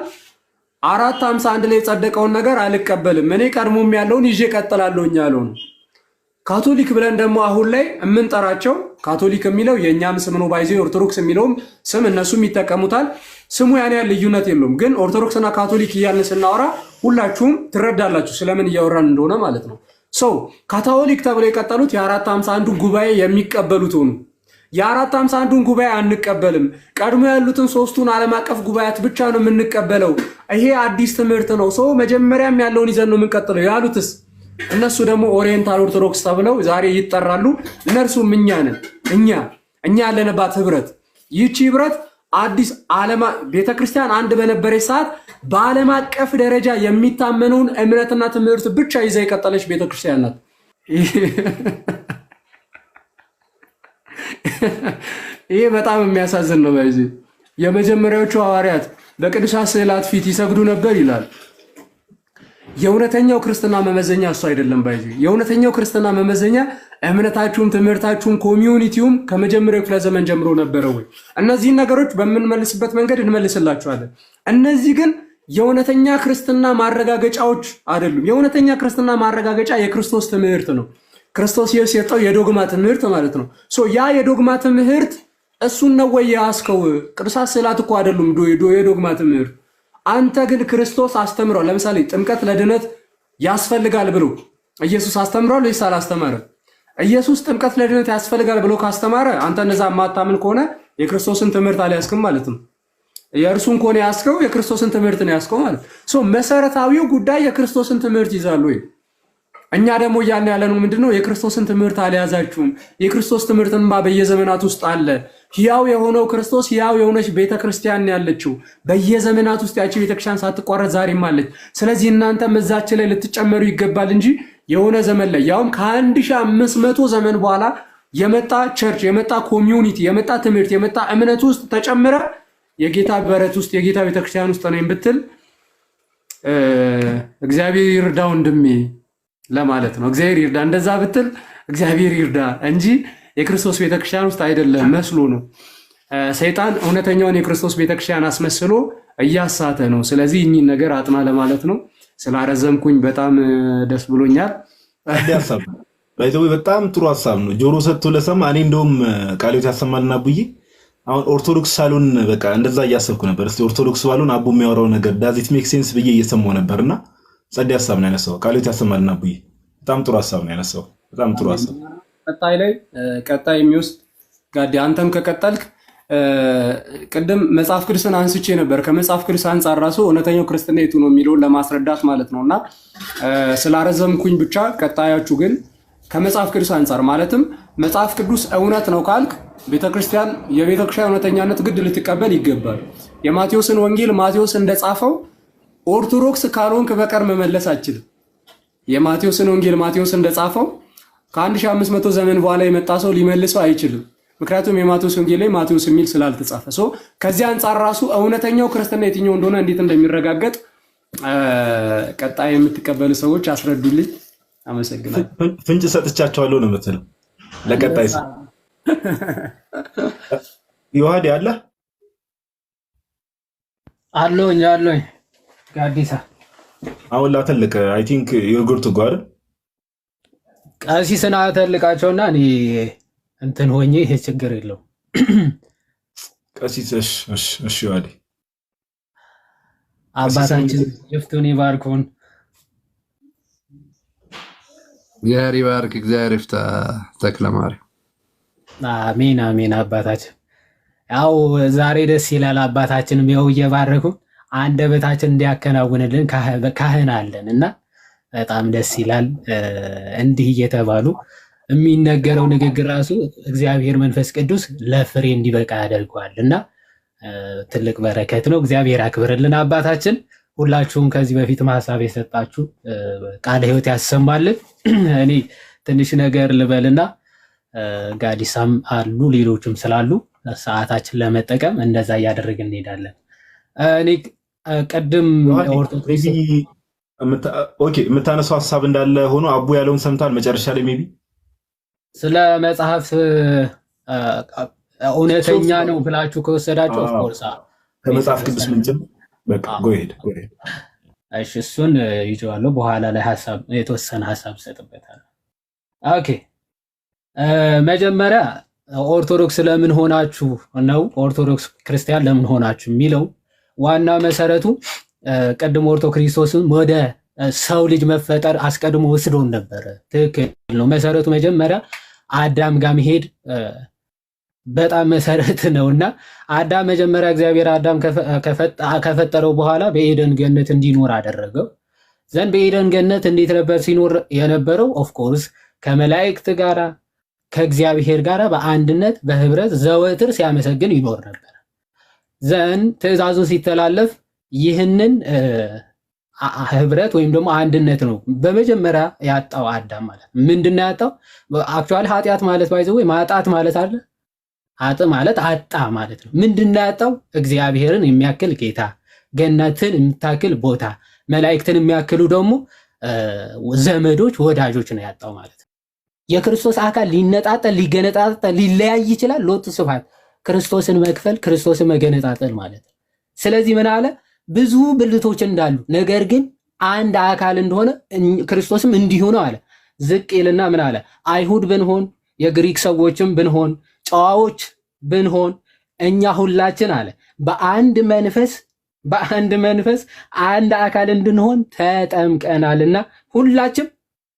451 ላይ የጸደቀውን ነገር አልቀበልም እኔ ቀድሞም ያለውን ይዤ ቀጥላለሁኝ ያለው ነው። ካቶሊክ ብለን ደግሞ አሁን ላይ የምንጠራቸው ካቶሊክ የሚለው የእኛም ስም ነው ባይዜ ኦርቶዶክስ የሚለውም ስም እነሱም ይጠቀሙታል። ስሙ ያን ያህል ልዩነት የለውም። ግን ኦርቶዶክስና ካቶሊክ እያልን ስናወራ ሁላችሁም ትረዳላችሁ ስለምን እያወራን እንደሆነ ማለት ነው። ሰው ካቶሊክ ተብለው የቀጠሉት የ451 ጉባኤ የሚቀበሉት ሆኑ። የ451 ጉባኤ አንቀበልም። ቀድሞ ያሉትን ሶስቱን ዓለም አቀፍ ጉባኤያት ብቻ ነው የምንቀበለው። ይሄ አዲስ ትምህርት ነው። ሰው መጀመሪያም ያለውን ይዘን ነው የምንቀጥለው ያሉትስ እነሱ ደግሞ ኦሪየንታል ኦርቶዶክስ ተብለው ዛሬ ይጠራሉ። እነርሱም እኛ ነን። እኛ ያለንባት ህብረት ይህቺ ህብረት አዲስ ዓለም ቤተክርስቲያን አንድ በነበረች ሰዓት በዓለም አቀፍ ደረጃ የሚታመነውን እምነትና ትምህርት ብቻ ይዛ የቀጠለች ቤተክርስቲያን ናት። ይሄ በጣም የሚያሳዝን ነው። በዚህ የመጀመሪያዎቹ ሐዋርያት በቅዱሳት ስዕላት ፊት ይሰግዱ ነበር ይላል። የእውነተኛው ክርስትና መመዘኛ እሱ አይደለም። ባይዚ የእውነተኛው ክርስትና መመዘኛ እምነታችሁም ትምህርታችሁም ኮሚዩኒቲውም ከመጀመሪያው ክፍለ ዘመን ጀምሮ ነበረ ወይ? እነዚህን ነገሮች በምንመልስበት መንገድ እንመልስላችኋለን። እነዚህ ግን የእውነተኛ ክርስትና ማረጋገጫዎች አይደሉም። የእውነተኛ ክርስትና ማረጋገጫ የክርስቶስ ትምህርት ነው። ክርስቶስ ኢየሱስ የሰጠው የዶግማ ትምህርት ማለት ነው። ያ የዶግማ ትምህርት እሱን ነው ወይ ያስከው? ቅዱሳት ስዕላት እኮ አይደሉም የዶግማ ትምህርት። አንተ ግን ክርስቶስ አስተምሯል። ለምሳሌ ጥምቀት ለድነት ያስፈልጋል ብሎ ኢየሱስ አስተምሯል ወይስ አላስተማረም? ኢየሱስ ጥምቀት ለድነት ያስፈልጋል ብሎ ካስተማረ አንተ እነዛ የማታምን ከሆነ የክርስቶስን ትምህርት አልያዝክም ማለት ነው። የእርሱን ከሆነ ያስከው የክርስቶስን ትምህርት ነው ያስከው ማለት ነው። መሰረታዊው ጉዳይ የክርስቶስን ትምህርት ይዛሉ ወይ? እኛ ደግሞ እያልን ያለነው ምንድነው? የክርስቶስን ትምህርት አልያዛችሁም። የክርስቶስ ትምህርትማ በየዘመናት ውስጥ አለ። ሕያው የሆነው ክርስቶስ ሕያው የሆነች ቤተክርስቲያን ያለችው በየዘመናት ውስጥ ያቺ ቤተክርስቲያን ሳትቋረጥ ዛሬም አለች። ስለዚህ እናንተ መዛች ላይ ልትጨመሩ ይገባል እንጂ የሆነ ዘመን ላይ ያውም ከ1500 ዘመን በኋላ የመጣ ቸርች የመጣ ኮሚዩኒቲ የመጣ ትምህርት የመጣ እምነት ውስጥ ተጨምረ የጌታ በረት ውስጥ የጌታ ቤተክርስቲያን ውስጥ ነኝ ብትል እግዚአብሔር ይርዳ ወንድሜ ለማለት ነው። እግዚአብሔር ይርዳ እንደዛ ብትል እግዚአብሔር ይርዳ እንጂ የክርስቶስ ቤተክርስቲያን ውስጥ አይደለም መስሎ ነው። ሰይጣን እውነተኛውን የክርስቶስ ቤተክርስቲያን አስመስሎ እያሳተ ነው። ስለዚህ እኚህን ነገር አጥና ለማለት ነው። ስላረዘምኩኝ በጣም ደስ ብሎኛል። ሀሳብ ባይዘው በጣም ጥሩ ሀሳብ ነው። ጆሮ ሰጥቶ ለሰማ እኔ እንደውም ቃልዮት ያሰማልና ቡዬ አሁን ኦርቶዶክስ ሳሉን በቃ እንደዛ እያሰብኩ ነበር። እስቲ ኦርቶዶክስ ባሉን አቡ የሚያወራው ነገር ዳዝ ኢት ሜክ ሴንስ ብዬ እየሰማው ነበርና ጸዴ ሀሳብ ነው ያነሳው። ቃልዮት ያሰማልና ቡዬ በጣም ጥሩ ሀሳብ ነው ያነሳው። በጣም ጥሩ ሀሳብ ቀጣይ የሚወስድ ጋዲ አንተም ከቀጠልክ ቅድም መጽሐፍ ቅዱስን አንስቼ ነበር። ከመጽሐፍ ቅዱስ አንጻር ራሱ እውነተኛው ክርስትና የቱ ነው የሚለውን ለማስረዳት ማለት ነውና ስላረዘምኩኝ ብቻ ቀጣያችሁ ግን ከመጽሐፍ ቅዱስ አንጻር ማለትም መጽሐፍ ቅዱስ እውነት ነው ካልክ ቤተክርስቲያን የቤተክርስቲያን እውነተኛነት ግድ ልትቀበል ይገባል። የማቴዎስን ወንጌል ማቴዎስ እንደጻፈው ኦርቶዶክስ ካልሆንክ በቀር መመለስ አችልም። የማቴዎስን ወንጌል ማቴዎስ እንደጻፈው ከ1500 ዘመን በኋላ የመጣ ሰው ሊመልሰው አይችልም። ምክንያቱም የማቴዎስ ወንጌል ላይ ማቴዎስ የሚል ስላልተጻፈ ከዚህ አንጻር ራሱ እውነተኛው ክርስትና የትኛው እንደሆነ እንዴት እንደሚረጋገጥ ቀጣይ የምትቀበሉ ሰዎች አስረዱልኝ። አመሰግናለሁ። ፍንጭ ሰጥቻቸዋለሁ ነው የምትለው ለቀጣይ ሰው ይዋዲ አለ አለኝ ጋዲሳ አሁን ላተልከ አይ ቲንክ የጉርቱ ጋር ቀሲስና ተልቃቸውና እኔ እንትን ሆኜ ይሄ ችግር የለው። ቀሲስ እሺ ዋዲ አባታችን ይፍቱን ይባርኩን። እግዚአብሔር ይባርክ። እግዚአብሔር ይፍታ። ተክለማርያም አሜን አሜን። አባታችን ያው ዛሬ ደስ ይላል። አባታችንም ያው እየባረኩ አንደበታችን እንዲያከናውንልን ካህን አለን እና በጣም ደስ ይላል። እንዲህ እየተባሉ የሚነገረው ንግግር ራሱ እግዚአብሔር መንፈስ ቅዱስ ለፍሬ እንዲበቃ ያደርገዋል እና ትልቅ በረከት ነው። እግዚአብሔር አክብርልን አባታችን። ሁላችሁም ከዚህ በፊት ሀሳብ የሰጣችሁ ቃለ ሕይወት ያሰማልን። እኔ ትንሽ ነገር ልበልና ጋዲሳም አሉ ሌሎችም ስላሉ ሰዓታችን ለመጠቀም እንደዛ እያደረግን እንሄዳለን። እኔ ቀድም ኦርቶዶክስ ኦኬ የምታነሳው ሀሳብ እንዳለ ሆኖ አቡ ያለውን ሰምታል። መጨረሻ ላይ ሜቢ ስለ መጽሐፍ እውነተኛ ነው ብላችሁ ከወሰዳችሁ ኦፍኮርስ ከመጽሐፍ ቅዱስ ምንጭም በቃ ጎሄድ ጎሄድ። እሺ እሱን ይዤዋለሁ። በኋላ ላይ የተወሰነ ሀሳብ ሰጥበታለሁ። ኦኬ መጀመሪያ ኦርቶዶክስ ለምን ሆናችሁ ነው፣ ኦርቶዶክስ ክርስቲያን ለምን ሆናችሁ የሚለው ዋና መሰረቱ ቀድሞ ክርስቶስን ወደ ሰው ልጅ መፈጠር አስቀድሞ ወስዶን ነበረ። ትክክል ነው። መሰረቱ መጀመሪያ አዳም ጋር መሄድ በጣም መሰረት ነውና አዳም መጀመሪያ እግዚአብሔር አዳም ከፈጠረው በኋላ በኤደን ገነት እንዲኖር አደረገው። ዘንድ በኤደን ገነት እንዴት ነበር ሲኖር የነበረው? ኦፍ ኮርስ ከመላእክት ጋራ ከእግዚአብሔር ጋራ በአንድነት በህብረት ዘወትር ሲያመሰግን ይኖር ነበር። ዘንድ ትእዛዙን ሲተላለፍ ይህንን ህብረት ወይም ደግሞ አንድነት ነው በመጀመሪያ ያጣው አዳም ማለት ምንድነው ያጣው? አክቹአሊ ኃጢአት ማለት ባይዘው ማጣት ማለት አለ። አጥ ማለት አጣ ማለት ነው። ምንድነው ያጣው? እግዚአብሔርን የሚያክል ጌታ፣ ገነትን የምታክል ቦታ፣ መላእክትን የሚያክሉ ደግሞ ዘመዶች ወዳጆች ነው ያጣው ማለት ነው። የክርስቶስ አካል ሊነጣጠል ሊገነጣጠል ሊለያይ ይችላል። ሎጥ ስብሐት ክርስቶስን መክፈል ክርስቶስን መገነጣጠል ማለት ነው። ስለዚህ ምን አለ? ብዙ ብልቶች እንዳሉ ነገር ግን አንድ አካል እንደሆነ ክርስቶስም እንዲሁ ነው አለ። ዝቅ ይልና ምን አለ? አይሁድ ብንሆን የግሪክ ሰዎችም ብንሆን ጨዋዎች ብንሆን እኛ ሁላችን አለ በአንድ መንፈስ አንድ አካል እንድንሆን ተጠምቀናልና ሁላችም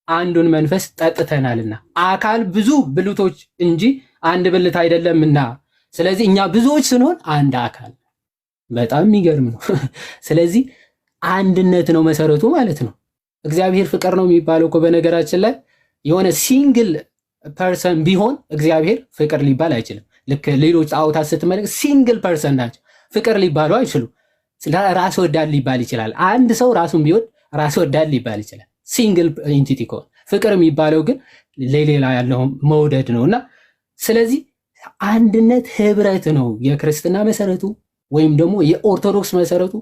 አንዱን መንፈስ ጠጥተናልና አካል ብዙ ብልቶች እንጂ አንድ ብልት አይደለምና ስለዚህ እኛ ብዙዎች ስንሆን አንድ አካል። በጣም የሚገርም ነው። ስለዚህ አንድነት ነው መሰረቱ ማለት ነው። እግዚአብሔር ፍቅር ነው የሚባለው እኮ በነገራችን ላይ የሆነ ሲንግል ፐርሰን ቢሆን እግዚአብሔር ፍቅር ሊባል አይችልም። ልክ ሌሎች ጣዖታት ስትመለክ ሲንግል ፐርሰን ናቸው፣ ፍቅር ሊባሉ አይችሉም። ራስ ወዳድ ሊባል ይችላል። አንድ ሰው ራሱን ቢወድ ራስ ወዳድ ሊባል ይችላል፣ ሲንግል ኢንቲቲ ከሆነ። ፍቅር የሚባለው ግን ለሌላ ያለው መውደድ ነውና ስለዚህ አንድነት ህብረት ነው የክርስትና መሰረቱ ወይም ደግሞ የኦርቶዶክስ መሰረቱ።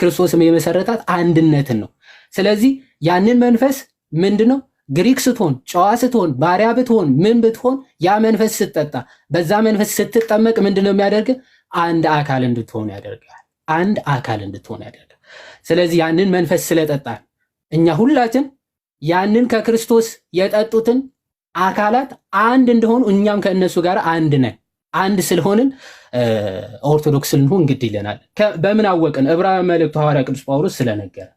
ክርስቶስም የመሰረታት አንድነትን ነው። ስለዚህ ያንን መንፈስ ምንድነው? ግሪክ ስትሆን ጨዋ ስትሆን ባሪያ ብትሆን ምን ብትሆን ያ መንፈስ ስትጠጣ በዛ መንፈስ ስትጠመቅ ምንድነው የሚያደርግ? አንድ አካል እንድትሆን ያደርጋል። አንድ አካል እንድትሆን ያደርጋል። ስለዚህ ያንን መንፈስ ስለጠጣን እኛ ሁላችን ያንን ከክርስቶስ የጠጡትን አካላት አንድ እንደሆኑ እኛም ከእነሱ ጋር አንድ ነን። አንድ ስለሆንን ኦርቶዶክስ ልንሆን ግድ ይለናል። በምን አወቅን? ዕብራውያን መልእክቱ ሐዋርያ ቅዱስ ጳውሎስ ስለነገረ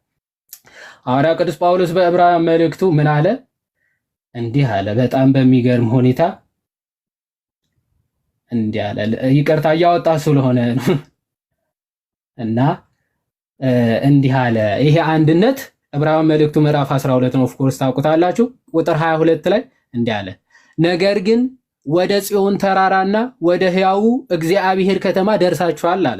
ሐዋርያ ቅዱስ ጳውሎስ በዕብራውያን መልእክቱ ምን አለ? እንዲህ አለ። በጣም በሚገርም ሁኔታ እንዲህ አለ። ይቅርታ እያወጣ ስለሆነ ነው እና እንዲህ አለ። ይሄ አንድነት ዕብራውያን መልእክቱ ምዕራፍ 12 ነው። ኦፍ ኮርስ ታውቁታላችሁ። ቁጥር 22 ላይ እንዲህ አለ። ነገር ግን ወደ ጽዮን ተራራና ወደ ሕያው እግዚአብሔር ከተማ ደርሳችኋል አለ።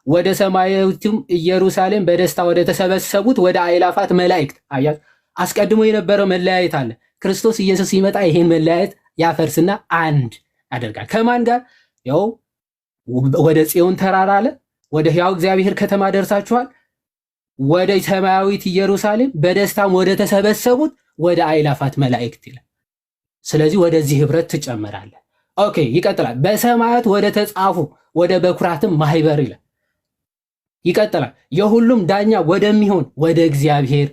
ወደ ሰማያዊቱም ኢየሩሳሌም በደስታ ወደ ተሰበሰቡት ወደ አእላፋት መላእክት። አያት አስቀድሞ የነበረው መለያየት አለ። ክርስቶስ ኢየሱስ ሲመጣ ይሄን መለያየት ያፈርስና አንድ ያደርጋል። ከማን ጋር? ያው ወደ ጽዮን ተራራ አለ። ወደ ሕያው እግዚአብሔር ከተማ ደርሳችኋል፣ ወደ ሰማያዊት ኢየሩሳሌም በደስታም ወደ ተሰበሰቡት ወደ አእላፋት መላእክት ይላል። ስለዚህ ወደዚህ ህብረት ትጨመራለህ። ኦኬ ይቀጥላል። በሰማያት ወደ ተጻፉ ወደ በኩራትም ማህበር ይላል። ይቀጥላል። የሁሉም ዳኛ ወደሚሆን ወደ እግዚአብሔር።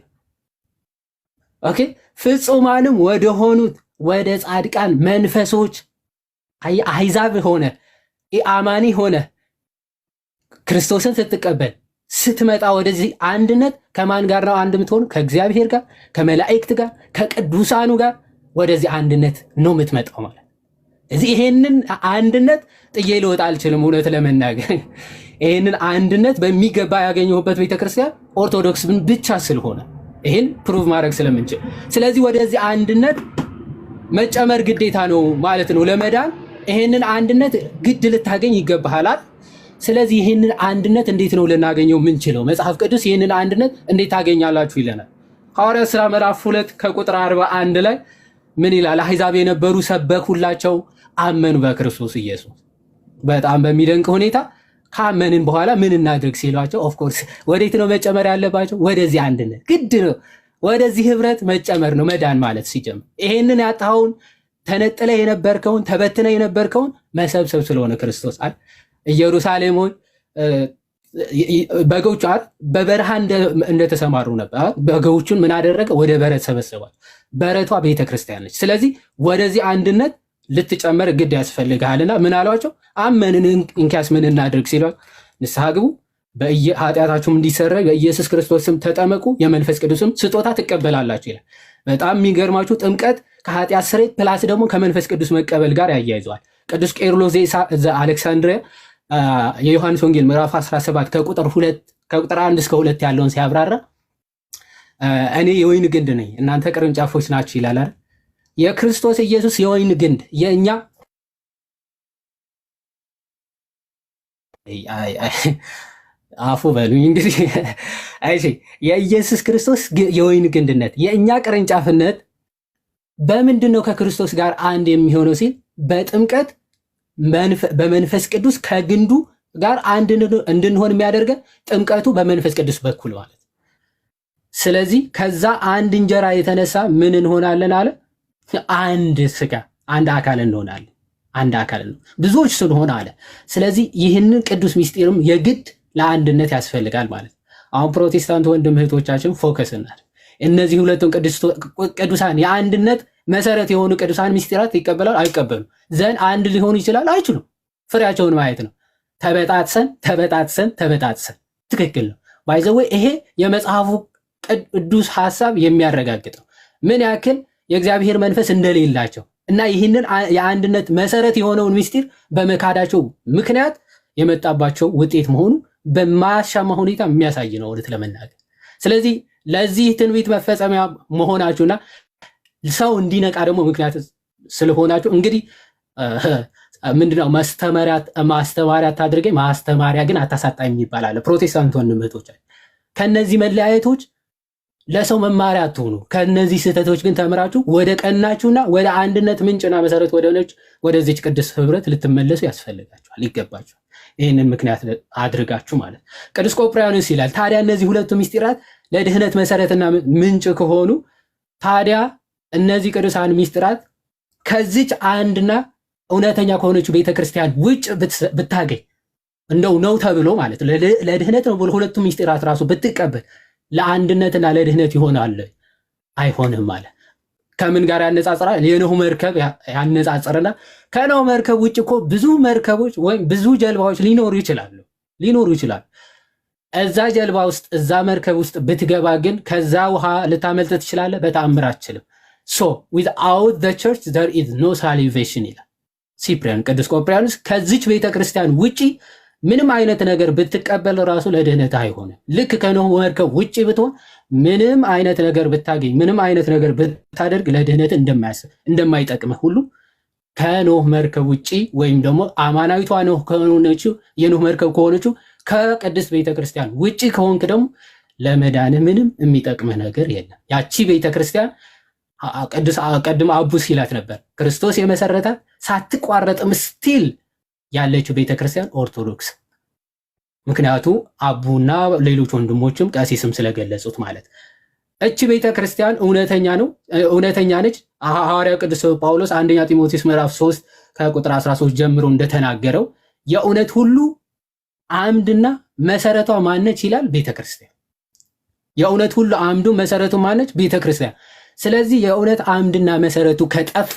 ኦኬ ፍጹማንም ወደ ሆኑት ወደ ጻድቃን መንፈሶች። አሕዛብ ሆነ ኢአማኒ ሆነ ክርስቶስን ስትቀበል ስትመጣ ወደዚህ አንድነት ከማን ጋር ነው አንድ የምትሆኑ? ከእግዚአብሔር ጋር፣ ከመላእክት ጋር፣ ከቅዱሳኑ ጋር ወደዚህ አንድነት ነው የምትመጣው ማለት። እዚህ ይሄንን አንድነት ጥዬ ልወጣ አልችልም። እውነት ለመናገር ይሄንን አንድነት በሚገባ ያገኘሁበት ቤተክርስቲያን ኦርቶዶክስ ብቻ ስለሆነ ይሄን ፕሩቭ ማድረግ ስለምንችል፣ ስለዚህ ወደዚህ አንድነት መጨመር ግዴታ ነው ማለት ነው ለመዳን። ይሄንን አንድነት ግድ ልታገኝ ይገባሃል። ስለዚህ ይሄንን አንድነት እንዴት ነው ልናገኘው ምንችለው? መጽሐፍ ቅዱስ ይሄንን አንድነት እንዴት ታገኛላችሁ ይለናል። ሐዋርያት ሥራ ምዕራፍ 2 ከቁጥር 41 ላይ ምን ይላል? አሕዛብ የነበሩ ሰበኩላቸው፣ አመኑ በክርስቶስ ኢየሱስ። በጣም በሚደንቅ ሁኔታ ካመንን በኋላ ምን እናድርግ ሲሏቸው፣ ኦፍ ኮርስ ወዴት ነው መጨመር ያለባቸው? ወደዚህ አንድነት ግድ ነው። ወደዚህ ህብረት መጨመር ነው መዳን ማለት ሲጀምር። ይሄንን ያጣኸውን ተነጥለ የነበርከውን ተበትነ የነበርከውን መሰብሰብ ስለሆነ ክርስቶስ ኢየሩሳሌም ሆይ በጎቹ በበረሃ እንደተሰማሩ ነበር። በጎቹን ምን አደረገ? ወደ በረት ሰበሰባል። በረቷ ቤተክርስቲያን ነች። ስለዚህ ወደዚህ አንድነት ልትጨመር ግድ ያስፈልግሃልና ምን አሏቸው? አመንን እንኪያስ ምን እናድርግ ሲሏል፣ ንስሐ ግቡ፣ ኃጢአታችሁም እንዲሰረይ በኢየሱስ ክርስቶስ ስም ተጠመቁ፣ የመንፈስ ቅዱስም ስጦታ ትቀበላላችሁ ይላል። በጣም የሚገርማችሁ ጥምቀት ከኃጢአት ስርየት ፕላስ ደግሞ ከመንፈስ ቅዱስ መቀበል ጋር ያያይዘዋል። ቅዱስ ቄርሎስ ዘአሌክሳንድሪያ የዮሐንስ ወንጌል ምዕራፍ 17 ከቁጥር 1 እስከ 2 ያለውን ሲያብራራ እኔ የወይን ግንድ ነኝ እናንተ ቅርንጫፎች ናችሁ ይላል አይደል? የክርስቶስ ኢየሱስ የወይን ግንድ የኛ አፉ በሉኝ እንግዲህ አይሺ የኢየሱስ ክርስቶስ የወይን ግንድነት የኛ ቅርንጫፍነት በምንድነው ከክርስቶስ ጋር አንድ የሚሆነው ሲል በጥምቀት በመንፈስ ቅዱስ ከግንዱ ጋር አንድ እንድንሆን የሚያደርገን ጥምቀቱ በመንፈስ ቅዱስ በኩል ማለት። ስለዚህ ከዛ አንድ እንጀራ የተነሳ ምን እንሆናለን አለ? አንድ ስጋ አንድ አካል እንሆናለን። አንድ አካል ነው ብዙዎች ስለሆነ አለ። ስለዚህ ይህንን ቅዱስ ምስጢርም የግድ ለአንድነት ያስፈልጋል ማለት። አሁን ፕሮቴስታንት ወንድም እህቶቻችን ፎከስ እናድርግ። እነዚህ ሁለቱም ቅዱሳን የአንድነት መሰረት የሆኑ ቅዱሳን ምስጢራት ይቀበላሉ አይቀበሉም? ዘንድ አንድ ሊሆኑ ይችላል አይችሉም? ፍሬያቸውን ማየት ነው። ተበጣጥሰን ትክክል ነው። ባይዘው ይሄ የመጽሐፉ ቅዱስ ሐሳብ የሚያረጋግጠው ምን ያክል የእግዚአብሔር መንፈስ እንደሌላቸው እና ይህንን የአንድነት መሰረት የሆነውን ምስጢር በመካዳቸው ምክንያት የመጣባቸው ውጤት መሆኑ በማያሻማ ሁኔታ የሚያሳይ ነው ወደ ለመናገር። ስለዚህ ለዚህ ትንቢት መፈጸሚያ መሆናችሁና ሰው እንዲነቃ ደግሞ ምክንያት ስለሆናችሁ እንግዲህ ምንድነው ማስተማሪያ ታድርገኝ ማስተማሪያ ግን አታሳጣኝ ይባላል። ፕሮቴስታንት ወንድም እህቶች ከነዚህ መለያየቶች ለሰው መማሪያ አትሆኑ። ከነዚህ ስህተቶች ግን ተምራችሁ ወደ ቀናችሁና ወደ አንድነት ምንጭና መሰረት ወደዚች ቅዱስ ህብረት ልትመለሱ ያስፈልጋችኋል፣ ይገባችኋል። ይህንን ምክንያት አድርጋችሁ ማለት ቅዱስ ቆጵርያኖስ ይላል። ታዲያ እነዚህ ሁለቱ ምስጢራት ለድህነት መሰረትና ምንጭ ከሆኑ ታዲያ እነዚህ ቅዱሳን ምስጢራት ከዚች አንድና እውነተኛ ከሆነችው ቤተክርስቲያን ውጭ ብታገኝ እንደው ነው ተብሎ ማለት ለድህነት ነው ብሎ ሁለቱ ምስጢራት ራሱ ብትቀበል ለአንድነትና ለድህነት ይሆናል አይሆንም ማለት። ከምን ጋር ያነጻጽራል? የኖህ መርከብ ያነጻጽርና ከኖህ መርከብ ውጭ እኮ ብዙ መርከቦች ወይም ብዙ ጀልባዎች ሊኖሩ ይችላሉ። እዛ ጀልባ ውስጥ እዛ መርከብ ውስጥ ብትገባ ግን ከዛ ውሃ ልታመልጥ ትችላለህ? በተአምር አትችልም። so without the church there is no salvation ይላል ሲፕሪያን ቅዱስ ቆጵርያኖስ። ከዚች ቤተክርስቲያን ውጪ ምንም አይነት ነገር ብትቀበል ራሱ ለድህነት አይሆንም። ልክ ከኖህ መርከብ ውጪ ብትሆን ምንም አይነት ነገር ብታገኝ ምንም አይነት ነገር ብታደርግ ለድህነት እንደማይጠቅምህ ሁሉ ከኖህ መርከብ ውጪ ወይም ደግሞ አማናዊቷ ኖህ ከሆነችው የኖህ መርከብ ከሆነችው ከቅድስት ቤተክርስቲያን ውጪ ከሆንክ ደግሞ ለመዳንህ ምንም የሚጠቅምህ ነገር የለም። ያቺ ቤተክርስቲያን ቅዱስ ቀድሞ አቡ ሲላት ነበር ክርስቶስ የመሰረታት ሳትቋረጥም ስቲል ያለችው ቤተክርስቲያን ኦርቶዶክስ። ምክንያቱ አቡና ሌሎች ወንድሞችም ቀሲስም ስለገለጹት ማለት እቺ ቤተክርስቲያን እውነተኛ ነች። ሐዋርያው ቅዱስ ጳውሎስ አንደኛ ጢሞቴዎስ ምዕራፍ 3 ከቁጥር 13 ጀምሮ እንደተናገረው የእውነት ሁሉ አምድና መሰረቷ ማነች ይላል? ቤተክርስቲያን። የእውነት ሁሉ አምዱ መሰረቱ ማነች? ቤተክርስቲያን። ስለዚህ የእውነት አምድና መሰረቱ ከጠፋ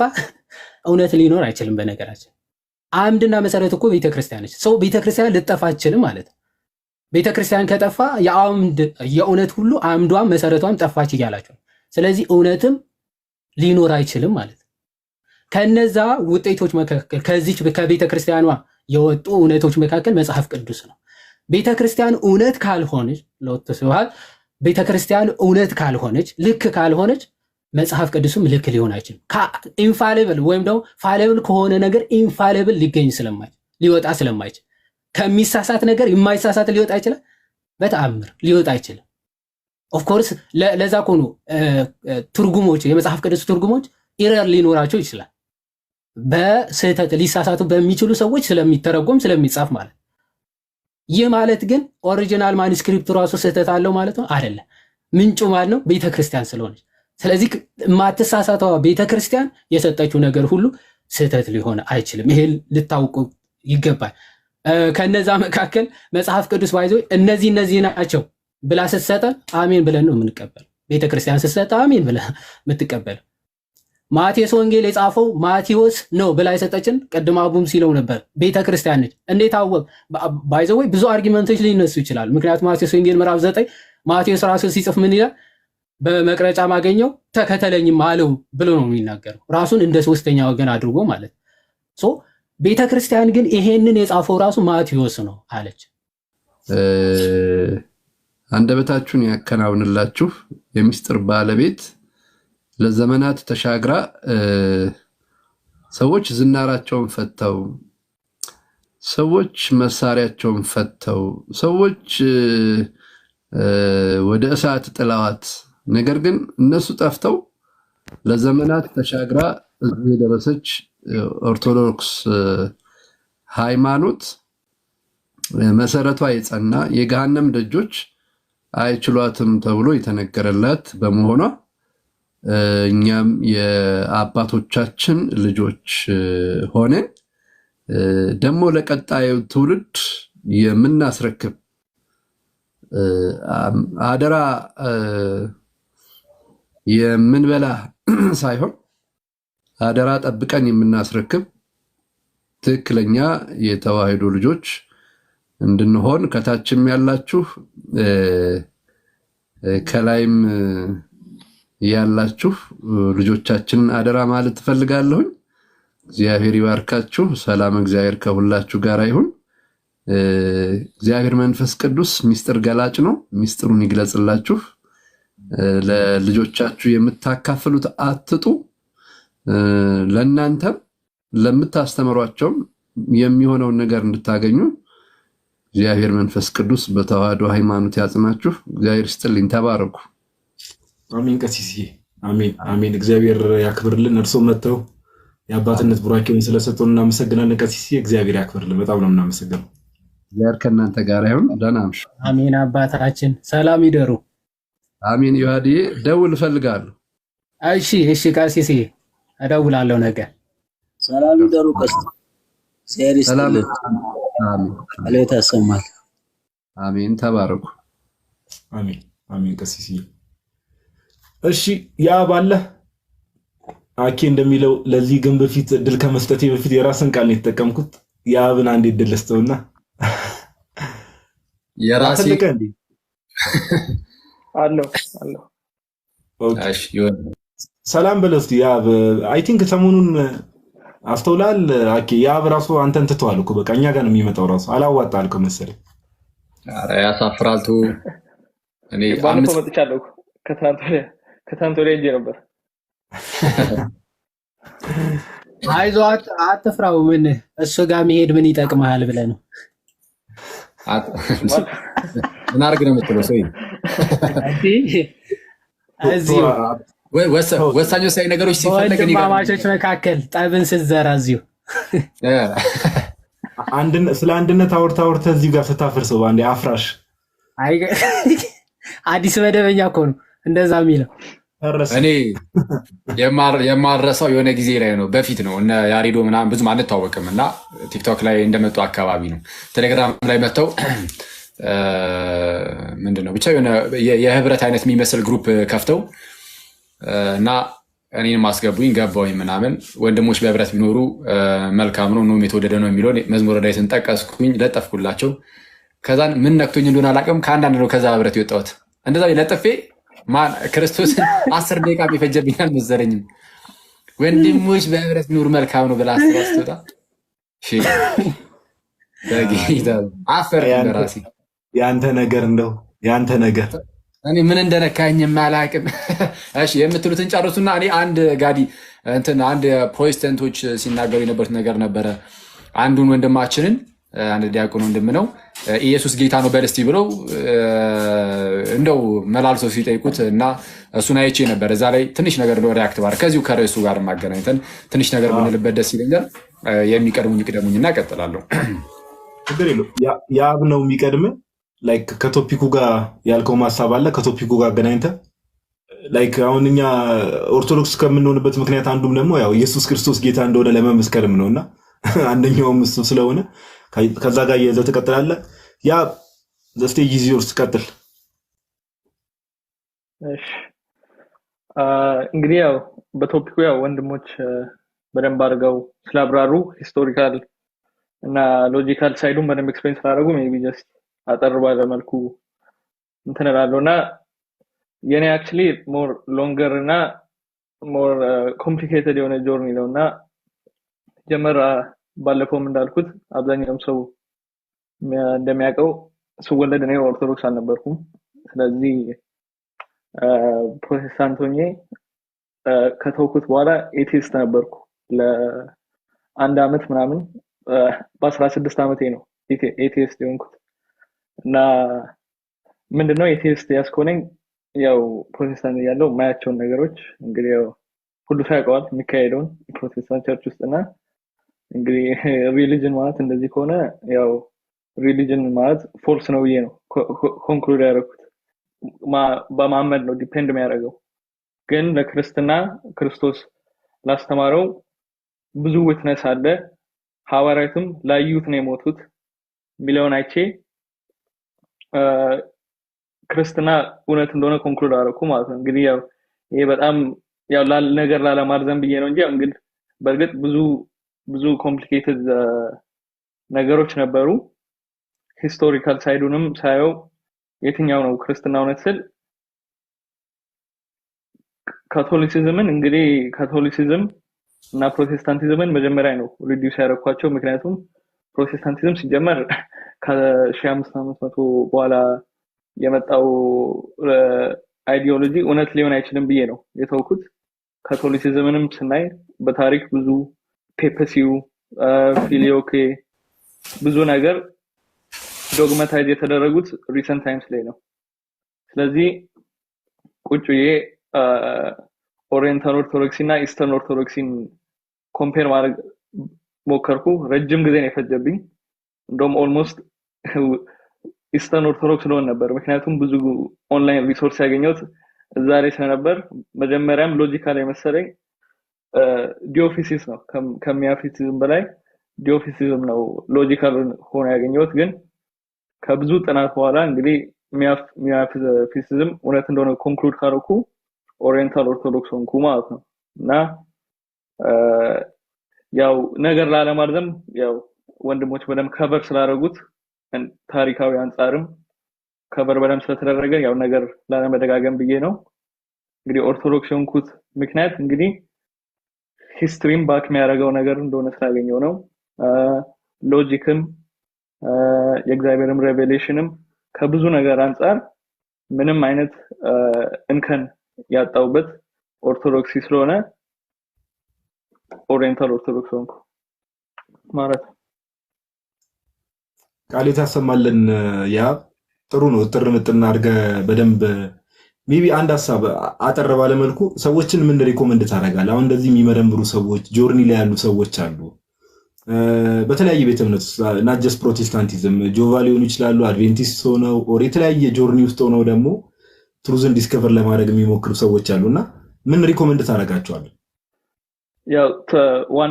እውነት ሊኖር አይችልም። በነገራችን አምድና መሰረቱ እኮ ቤተክርስቲያን ነች። ሰው ቤተክርስቲያን ልጠፋ አይችልም ማለት ነው። ቤተክርስቲያን ከጠፋ የእውነት ሁሉ አምዷም መሰረቷም ጠፋች እያላቸው፣ ስለዚህ እውነትም ሊኖር አይችልም ማለት ነው። ከነዛ ውጤቶች መካከል ከዚች ከቤተክርስቲያኗ የወጡ እውነቶች መካከል መጽሐፍ ቅዱስ ነው። ቤተክርስቲያን እውነት ካልሆነች ለወጥቷል። ቤተክርስቲያን እውነት ካልሆነች ልክ ካልሆነች መጽሐፍ ቅዱስም ልክ ሊሆን አይችልም። ኢንፋሊብል ወይም ደግሞ ፋሊብል ከሆነ ነገር ኢንፋሊብል ሊወጣ ስለማይችል ከሚሳሳት ነገር የማይሳሳት ሊወጣ ይችላል? በተአምር ሊወጣ አይችልም። ኦፍኮርስ ለዛ ኮኑ ትርጉሞች የመጽሐፍ ቅዱስ ትርጉሞች ኢረር ሊኖራቸው ይችላል። በስህተት ሊሳሳቱ በሚችሉ ሰዎች ስለሚተረጎም ስለሚጻፍ ማለት። ይህ ማለት ግን ኦሪጂናል ማኑስክሪፕቱ ራሱ ስህተት አለው ማለት ነው አይደለም። ምንጩ ማለት ነው ቤተክርስቲያን ስለሆነች። ስለዚህ ማትሳሳተዋ ቤተክርስቲያን የሰጠችው ነገር ሁሉ ስህተት ሊሆን አይችልም። ይሄ ልታውቁ ይገባል። ከነዛ መካከል መጽሐፍ ቅዱስ ባይዞ እነዚህ ናቸው ብላ ስትሰጠን አሜን ብለን ነው የምንቀበል። ቤተክርስቲያን ስትሰጥ አሜን ብለን የምትቀበል። ማቴዎስ ወንጌል የጻፈው ማቴዎስ ነው ብላ የሰጠችን ቅድም አቡም ሲለው ነበር ቤተክርስቲያን ነች። እንዴት አወቅ? ባይዞ ወይ ብዙ አርጊመንቶች ሊነሱ ይችላል። ምክንያቱም ማቴዎስ ወንጌል ምዕራፍ 9 ማቴዎስ ራሱ ሲጽፍ ምን ይላል? በመቅረጫ ማገኘው ተከተለኝም አለው ብሎ ነው የሚናገረው፣ ራሱን እንደ ሶስተኛ ወገን አድርጎ ማለት ሶ ቤተክርስቲያን ግን ይሄንን የጻፈው ራሱ ማቴዎስ ነው አለች። አንደበታችሁን ያከናውንላችሁ የሚስጥር ባለቤት ለዘመናት ተሻግራ ሰዎች ዝናራቸውን ፈተው፣ ሰዎች መሳሪያቸውን ፈተው፣ ሰዎች ወደ እሳት ጥለዋት፣ ነገር ግን እነሱ ጠፍተው ለዘመናት ተሻግራ እዚህ የደረሰች ኦርቶዶክስ ሃይማኖት መሰረቷ የጸና የገሃነም ደጆች አይችሏትም ተብሎ የተነገረላት በመሆኗ እኛም የአባቶቻችን ልጆች ሆነን ደግሞ ለቀጣዩ ትውልድ የምናስረክብ አደራ የምንበላ ሳይሆን አደራ ጠብቀን የምናስረክብ ትክክለኛ የተዋህዶ ልጆች እንድንሆን ከታችም ያላችሁ ከላይም ያላችሁ ልጆቻችን አደራ ማለት ትፈልጋለሁ። እግዚአብሔር ይባርካችሁ። ሰላም እግዚአብሔር ከሁላችሁ ጋር ይሁን። እግዚአብሔር መንፈስ ቅዱስ ሚስጥር ገላጭ ነው። ሚስጥሩን ይግለጽላችሁ። ለልጆቻችሁ የምታካፍሉት አትጡ። ለእናንተም ለምታስተምሯቸውም የሚሆነውን ነገር እንድታገኙ እግዚአብሔር መንፈስ ቅዱስ በተዋህዶ ሃይማኖት ያጽናችሁ። እግዚአብሔር ይስጥልኝ። ተባረኩ። አሜን። ቀሲስ አሜን አሜን። እግዚአብሔር ያክብርልን። እርሶ መጥተው የአባትነት ቡራኬውን ስለሰጡን እናመሰግናለን። ቀሲስ እግዚአብሔር ያክብርልን። በጣም ነው እናመሰግናለን። እግዚአብሔር ከእናንተ ጋር ይሁን። ደህና አምሹ። አሜን። አባታችን ሰላም ይደሩ። አሜን። ዮሐዴ ደውል እፈልጋለሁ። እሺ እሺ ቀሲስ እደውላለሁ ነገ። ሰላም ይደሩ። ቀሲስ ሲያሪ ሰላም። ይስጥልን። አሜን አለታ ሰማል። አሜን። ተባረኩ። አሜን አሜን። ቀሲስ እሺ ያ ባለ አኬ እንደሚለው ለዚህ ግን በፊት እድል ከመስጠቴ በፊት የራስን ቃል ነው የተጠቀምኩት። ያብን አንዴ እድል ልስጠውና የራሴ አለው እሺ ይሁን። ሰላም በለው እስቲ ያብ። አይ ቲንክ ሰሞኑን አስተውላል አኬ ያብ ራሱ አንተን ትተዋል እኮ በቃ እኛ ጋር ነው የሚመጣው ራሱ አላዋጣ አልከው መሰለኝ። ኧረ ያሳፍራል። እኔ ባለፈው መጥቻለሁ ከትናንት ወዲያ እንጂ ነበር። አይዞህ አትፍራው። ምን እሱ ጋር መሄድ ምን ይጠቅምሃል ብለህ ነው? ምን አድርግ ነው የምትለው? ሰው እዚሁ ወሳኝ ነገሮች ሲፈለግ ወንድማማቾች መካከል ጠብን ስትዘራ እዚሁ ስለ አንድነት አውርተህ እዚሁ ጋር ስታፈርሰው አንዴ አፍራሽ አዲስ መደበኛ እኮ ነው እንደዛ የሚለው። እኔ የማረሳው የሆነ ጊዜ ላይ ነው፣ በፊት ነው እነ ያሬዶ ምናምን ብዙም አንታወቅም እና ቲክቶክ ላይ እንደመጡ አካባቢ ነው ቴሌግራም ላይ መጥተው ምንድነው ብቻ የሆነ የህብረት አይነት የሚመስል ግሩፕ ከፍተው እና እኔንም አስገቡኝ ገባሁኝ ምናምን። ወንድሞች በህብረት ቢኖሩ መልካም ነው ኖም የተወደደ ነው የሚለው መዝሙረ ዳዊትን ጠቀስኩኝ፣ ለጠፍኩላቸው። ከዛን ምን ነክቶኝ እንደሆነ አላውቅም ከአንዳንድ ነው ከዛ ህብረት የወጣሁት። እንደዛ ለጥፌ ማን ክርስቶስን 10 ደቂቃ ይፈጀብኛል መሰለኝም። ወንድሞች በህብረት ቢኖሩ መልካም ነው ብላ አስተዋስቶታ እሺ በጌታ አፈር በራሴ ያንተ ነገር እንደው ያንተ ነገር እኔ ምን እንደነካኝ ማላቅም። እሺ የምትሉትን ጨርሱና እኔ አንድ ጋዲ እንትን አንድ ፕሮቴስታንቶች ሲናገሩ የነበሩት ነገር ነበረ። አንዱን ወንድማችንን አንድ ዲያቆን ወንድም ነው ኢየሱስ ጌታ ነው በልስቲ ብለው እንደው መላልሰው ሲጠይቁት እና እሱን አይቼ ነበር። እዛ ላይ ትንሽ ነገር ነው ሪአክት ባር ከዚሁ ከርዕሱ ጋር ማገናኝተን ትንሽ ነገር ብንልበት ደስ ይለኛል። የሚቀድሙኝ ይቅደሙኝና እቀጥላለሁ። ችግር የለውም። ያብ ነው የሚቀድም ላይክ ከቶፒኩ ጋር ያልከው ማሳብ አለ። ከቶፒኩ ጋር አገናኝተህ ላይክ አሁን እኛ ኦርቶዶክስ ከምንሆንበት ምክንያት አንዱም ደግሞ ያው ኢየሱስ ክርስቶስ ጌታ እንደሆነ ለመመስከርም ነውና አንደኛውም እሱ ስለሆነ ከዛ ጋር የዘ ትቀጥላለህ። ያ ስቴጅ ይዞ ውስጥ ቀጥል። እሺ እንግዲህ ያው በቶፒኩ ያው ወንድሞች በደንብ አድርገው ስላብራሩ ሂስቶሪካል እና ሎጂካል ሳይዱን በደንብ ኤክስፕሌን ስላደረጉ ሜቢ ጀስት አጠር ባለ መልኩ እንትን እላለሁና የኔ አክቹሊ ሞር ሎንገር እና ሞር ኮምፕሊኬትድ የሆነ ጆርኒ ነውና ጀመራ ባለፈውም እንዳልኩት አብዛኛው ሰው እንደሚያውቀው ስወለድ እኔ ኦርቶዶክስ አልነበርኩም። ስለዚህ ፕሮቴስታንት ሆኜ ከተውኩት በኋላ ኤቲስት ነበርኩ ለአንድ አመት ምናምን በ16 አመቴ ነው ኤቲስት የሆንኩት እና ምንድነው ኤቲስት ያስኮነኝ ያው ፕሮቴስታንት ያለው ማያቸውን ነገሮች እንግዲህ ያው ሁሉ ሳይቀዋል የሚካሄደውን ፕሮቴስታንት ቸርች ውስጥና እንግዲህ ሪሊጅን ማለት እንደዚህ ከሆነ ያው ሪሊጅን ማለት ፎልስ ነው ብዬ ነው ኮንክሉድ ያደረኩት። በማመን ነው ዲፔንድ የሚያደርገው። ግን ለክርስትና ክርስቶስ ላስተማረው ብዙ ዊትነስ አለ። ሐዋርያቱም ላዩት ነው የሞቱት ሚሊዮን አይቼ ክርስትና እውነት እንደሆነ ኮንክሉድ አደረኩ ማለት ነው። እንግዲህ ያው ይሄ በጣም ያው ነገር ላለማርዘም ብዬ ነው እንጂ እንግዲህ በእርግጥ ብዙ ኮምፕሊኬትድ ነገሮች ነበሩ። ሂስቶሪካል ሳይዱንም ሳየው የትኛው ነው ክርስትና እውነት ስል ካቶሊሲዝምን እንግዲህ ካቶሊሲዝም እና ፕሮቴስታንቲዝምን መጀመሪያ ነው ሪዲዩስ ያደረኳቸው። ምክንያቱም ፕሮቴስታንቲዝም ሲጀመር ከ1500 በኋላ የመጣው አይዲዮሎጂ እውነት ሊሆን አይችልም ብዬ ነው የተውኩት። ካቶሊሲዝምንም ስናይ በታሪክ ብዙ ፔፐሲው ፊሊዮኬ ብዙ ነገር ዶግማታይዝ የተደረጉት ሪሰንት ታይምስ ላይ ነው። ስለዚህ ቁጭዬ ኦሪየንታል ኦርቶዶክስ እና ኢስተርን ኦርቶዶክስን ኮምፔር ማድረግ ሞከርኩ። ረጅም ጊዜ ነው የፈጀብኝ። እንደውም ኦልሞስት ኢስተርን ኦርቶዶክስ ነው ነበር ምክንያቱም ብዙ ኦንላይን ሪሶርስ ያገኘሁት እዛ ላይ ስለነበር መጀመሪያም ሎጂካል የመሰለኝ ዲኦፊሲስ ነው ከሚያፊሲዝም በላይ ዲኦፊሲዝም ነው ሎጂካል ሆኖ ያገኘሁት። ግን ከብዙ ጥናት በኋላ እንግዲህ ሚያፊሲዝም እውነት እንደሆነ ኮንክሉድ ካደረኩ ኦሪየንታል ኦርቶዶክስ ሆንኩ ማለት ነው። እና ያው ነገር ላለማርዘም ያው ወንድሞች በደም ከቨር ስላደረጉት ታሪካዊ አንፃርም ከቨር በደም ስለተደረገ ያው ነገር ላለመደጋገም ብዬ ነው። እንግዲህ ኦርቶዶክስ ሆንኩት ምክንያት እንግዲህ ሂስትሪም ባክ የሚያደርገው ነገር እንደሆነ ስላገኘው ነው። ሎጂክም የእግዚአብሔርም ሬቬሌሽንም ከብዙ ነገር አንፃር ምንም አይነት እንከን ያጣውበት ኦርቶዶክስ ስለሆነ ኦሪየንታል ኦርቶዶክስ ሆንኩ ማለት ነው። ቃል ታሰማልን። ያ ጥሩ ነው። ጥር ምጥና አድርገህ በደንብ ሜቢ አንድ ሐሳብ አጠር ባለ መልኩ ሰዎችን ምን ሪኮመንድ ታደርጋለህ? አሁን እንደዚህ የሚመረምሩ ሰዎች ጆርኒ ላይ ያሉ ሰዎች አሉ። በተለያየ ቤተ እምነት not just ፕሮቴስታንቲዝም ጆቫ ሊሆኑ ይችላሉ፣ አድቬንቲስት ሆነው ኦር የተለያየ ጆርኒ ውስጥ ሆነው ደግሞ ትሩዝን ዲስከቨር ለማድረግ የሚሞክሩ ሰዎች አሉና ምን ሪኮመንድ ታደርጋቸዋለህ? ያው